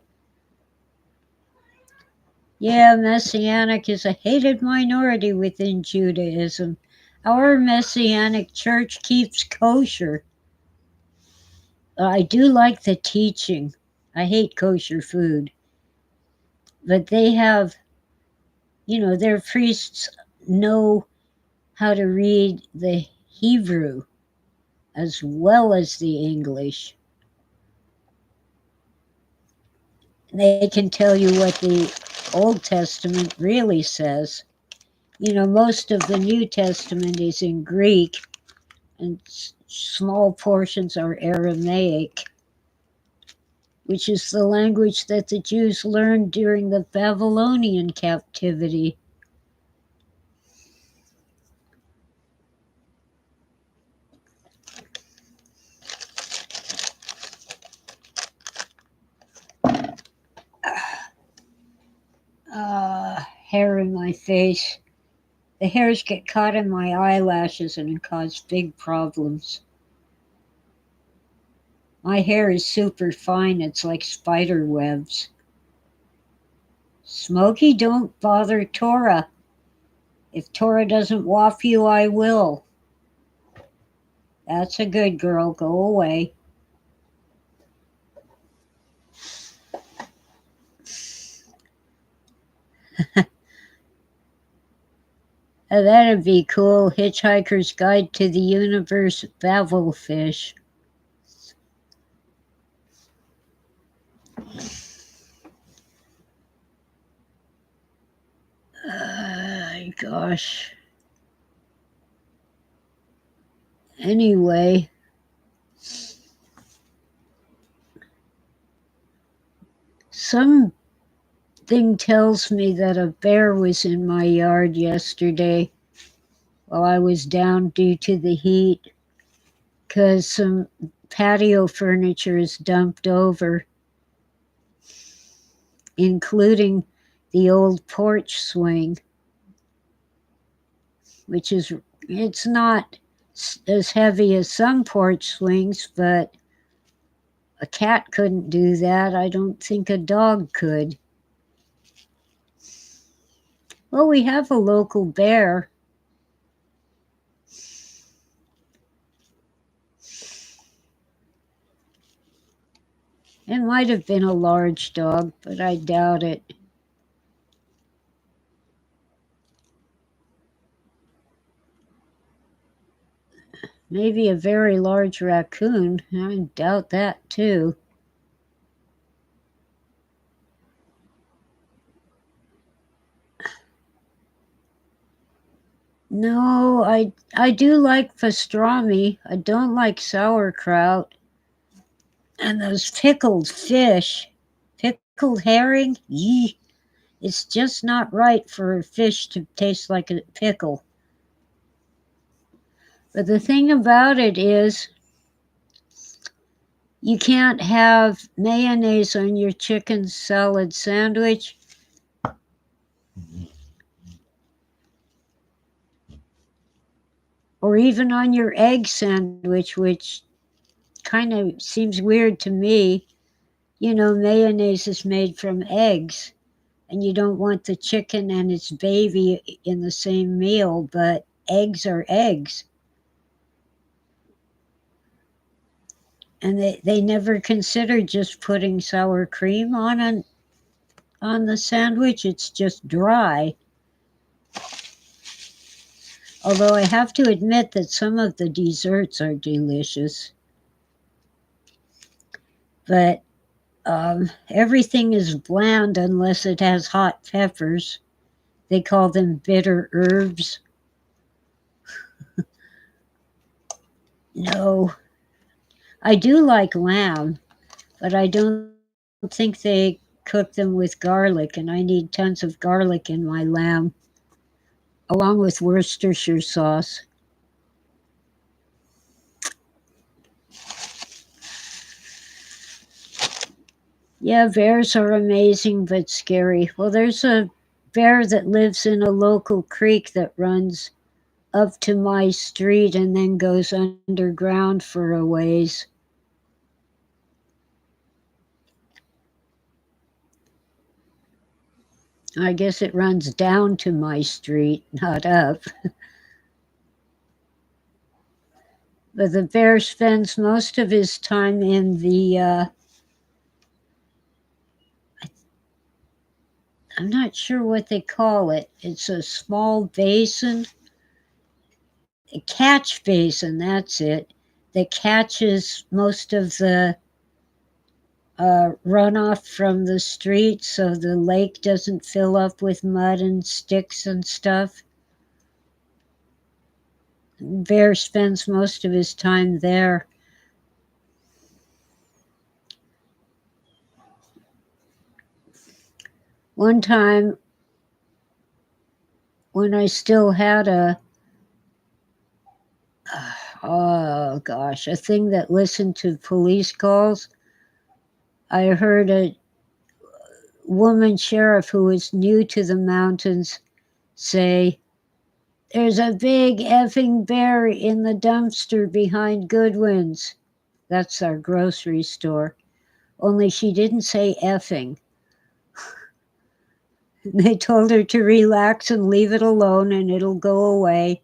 Yeah, Messianic is a hated minority within Judaism. Our Messianic church keeps kosher. I do like the teaching. I hate kosher food. But they have, their priests know how to read the Hebrew as well as the English. They can tell you what the Old Testament really says. Most of the New Testament is in Greek, and small portions are Aramaic, which is the language that the Jews learned during the Babylonian captivity. Hair in my face. The hairs get caught in my eyelashes and cause big problems. My hair is super fine. It's like spider webs. Smokey, don't bother Torah. If Torah doesn't waff you, I will. That's a good girl. Go away. That'd be cool. Hitchhiker's Guide to the Universe, Babblefish. Gosh. Anyway, something tells me that a bear was in my yard yesterday while I was down due to the heat, because some patio furniture is dumped over, including the old porch swing, which is, it's not as heavy as some porch swings, but a cat couldn't do that. I don't think a dog could. Well, we have a local bear. It might have been a large dog, but I doubt it. Maybe a very large raccoon. I doubt that too. No, I do like pastrami. I don't like sauerkraut. And those pickled fish, pickled herring, yee. It's just not right for a fish to taste like a pickle. But the thing about it is, you can't have mayonnaise on your chicken salad sandwich. Or even on your egg sandwich, which kind of seems weird to me. You know, mayonnaise is made from eggs, and you don't want the chicken and its baby in the same meal, but eggs are eggs. And they never considered just putting sour cream on the sandwich. It's just dry. Although I have to admit that some of the desserts are delicious. But everything is bland unless it has hot peppers. They call them bitter herbs. No. I do like lamb, but I don't think they cook them with garlic, and I need tons of garlic in my lamb, along with Worcestershire sauce. Yeah, bears are amazing but scary. Well, there's a bear that lives in a local creek that runs up to my street and then goes underground for a ways. I guess it runs down to my street, not up. But the bear spends most of his time in the, I'm not sure what they call it. It's a small basin, a catch basin, that's it, that catches most of the runoff from the street so the lake doesn't fill up with mud and sticks and stuff. Bear spends most of his time there. One time when I still had a thing that listened to police calls, I heard a woman sheriff who was new to the mountains say, "There's a big effing bear in the dumpster behind Goodwin's." That's our grocery store. Only she didn't say effing. They told her to relax and leave it alone and it'll go away.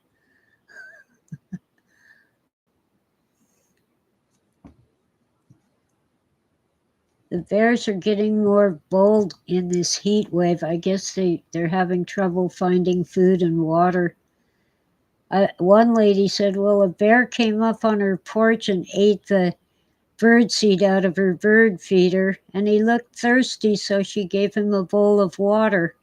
The bears are getting more bold in this heat wave. I guess they're having trouble finding food and water. One lady said, well, a bear came up on her porch and ate the birdseed out of her bird feeder, and he looked thirsty, so she gave him a bowl of water.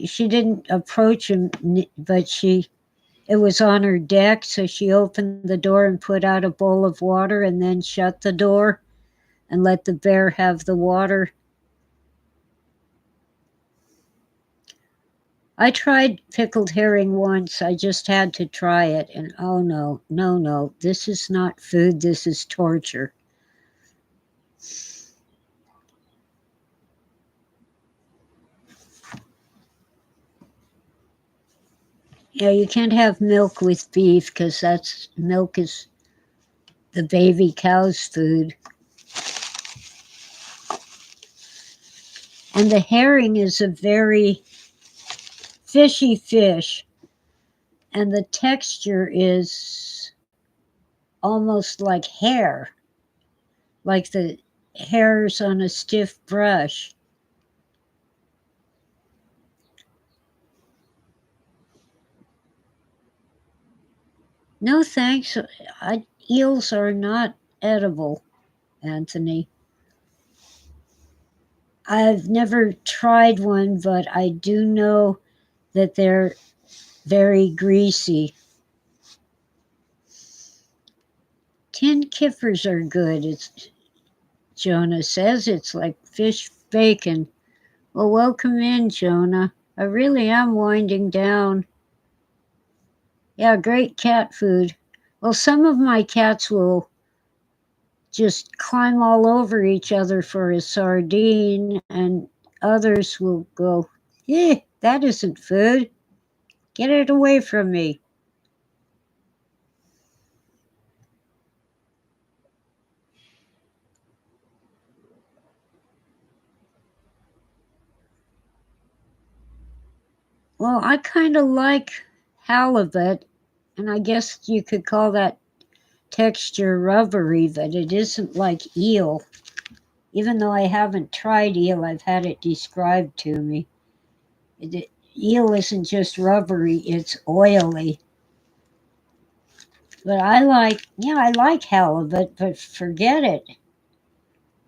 She didn't approach him, but it was on her deck, so she opened the door and put out a bowl of water and then shut the door and let the bear have the water. I tried pickled herring once. I just had to try it, and oh no, this is not food, this is torture. Yeah, you can't have milk with beef because milk is the baby cow's food. And the herring is a very fishy fish, and the texture is almost like hair, like the hairs on a stiff brush. No thanks. Eels are not edible, Anthony. I've never tried one, but I do know that they're very greasy. Tin kippers are good, Jonah says. It's like fish bacon. Well, welcome in, Jonah. I really am winding down. Yeah, great cat food. Well, some of my cats will just climb all over each other for a sardine, and others will go, that isn't food. Get it away from me. Well, I kind of like halibut, and I guess you could call that texture rubbery, but it isn't like eel. Even though I haven't tried eel, I've had it described to me. Eel isn't just rubbery, it's oily. But I like halibut, but forget it.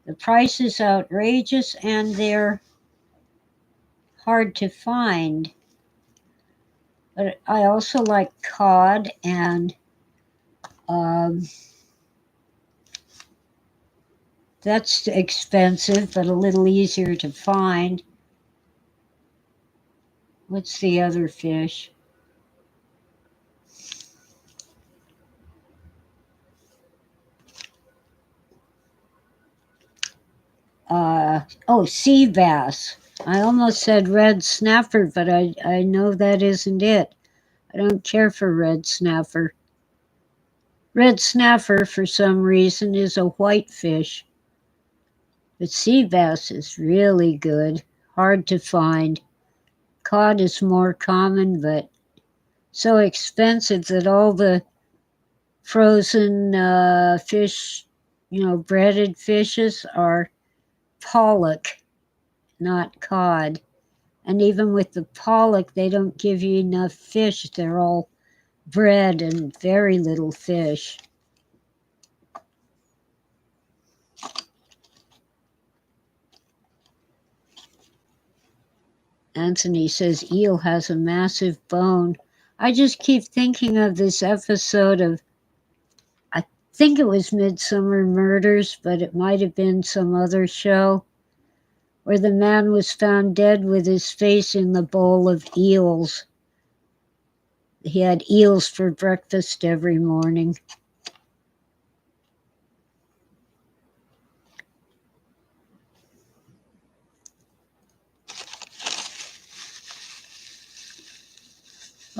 The price is outrageous and they're hard to find. But I also like cod, and that's expensive, but a little easier to find. What's the other fish? Sea bass. I almost said red snapper, but I know that isn't it. I don't care for red snapper. Red snapper, for some reason, is a white fish. But sea bass is really good, hard to find. Cod is more common, but so expensive that all the frozen fish, breaded fishes are pollock, not cod. And even with the pollock, they don't give you enough fish. They're all bread and very little fish. Anthony says eel has a massive bone. I just keep thinking of this episode of, I think it was Midsummer Murders, but it might have been some other show, where the man was found dead with his face in the bowl of eels. He had eels for breakfast every morning.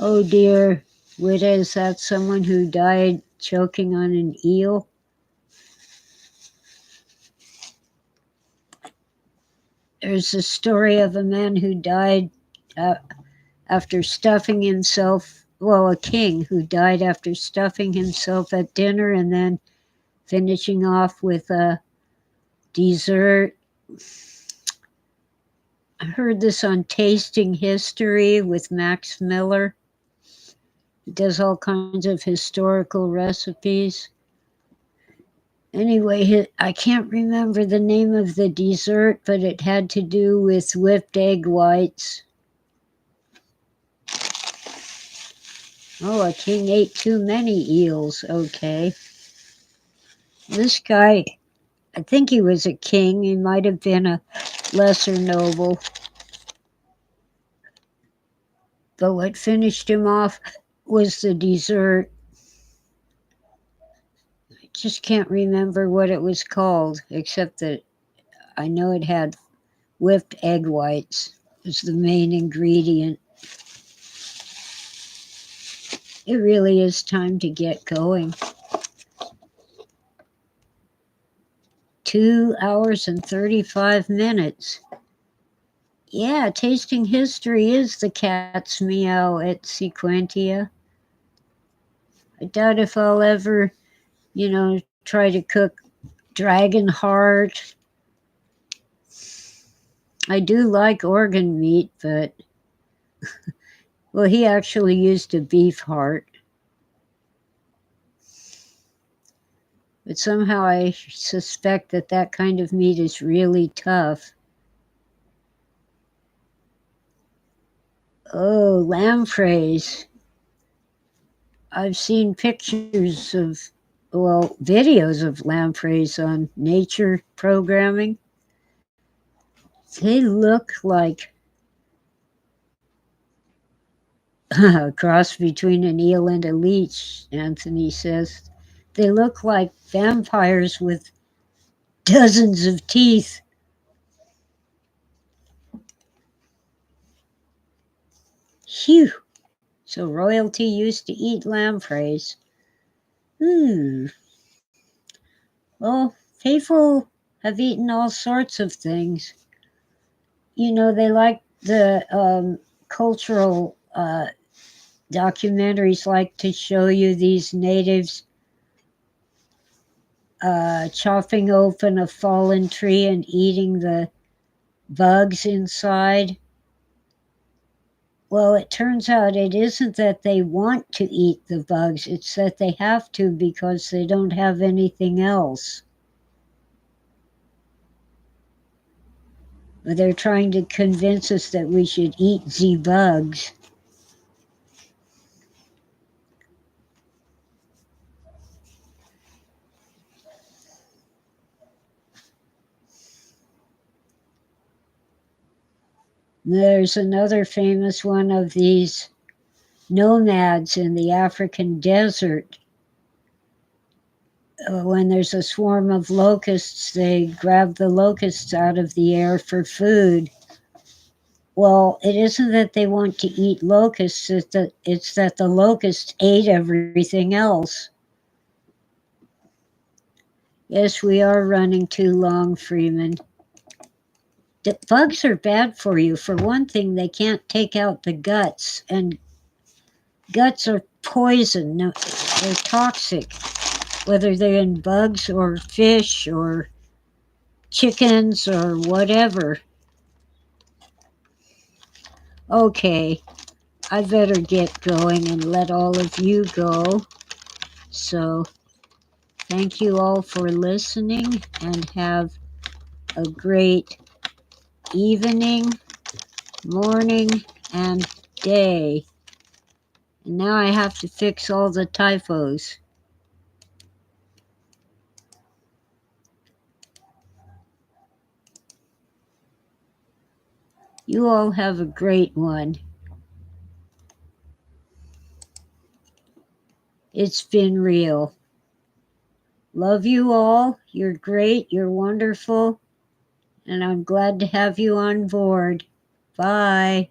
Oh dear, Wita, is that someone who died choking on an eel? There's a story of a man who died after stuffing himself, a king who died after stuffing himself at dinner and then finishing off with a dessert. I heard this on Tasting History with Max Miller. He does all kinds of historical recipes. Anyway, I can't remember the name of the dessert, but it had to do with whipped egg whites. Oh, a king ate too many eels. Okay. This guy, I think he was a king. He might have been a lesser noble. But what finished him off was the dessert. I just can't remember what it was called, except that I know it had whipped egg whites as the main ingredient. It really is time to get going. 2 hours and 35 minutes. Yeah, tasting history is the cat's meow at Sequentia. I doubt if I'll ever, try to cook dragon heart. I do like organ meat, but, well, he actually used a beef heart. But somehow I suspect that kind of meat is really tough. Oh, lampreys. I've seen pictures of, well, videos of lampreys on nature programming. They look like a cross between an eel and a leech, Anthony says. They look like vampires with dozens of teeth. Phew. So royalty used to eat lampreys. Well, people have eaten all sorts of things. They like the cultural documentaries like to show you these natives chopping open a fallen tree and eating the bugs inside. Well, it turns out it isn't that they want to eat the bugs, it's that they have to because they don't have anything else. But they're trying to convince us that we should eat the bugs. There's another famous one of these nomads in the African desert. When there's a swarm of locusts, they grab the locusts out of the air for food. Well, it isn't that they want to eat locusts, it's that the locusts ate everything else. Yes, we are running too long, Freeman. The bugs are bad for you. For one thing, they can't take out the guts, and guts are poison. No, they're toxic, whether they're in bugs or fish or chickens or whatever. Okay, I better get going and let all of you go. So, thank you all for listening and have a great evening, morning, and day. And now I have to fix all the typos. You all have a great one. It's been real. Love you all. You're great. You're wonderful. And I'm glad to have you on board. Bye.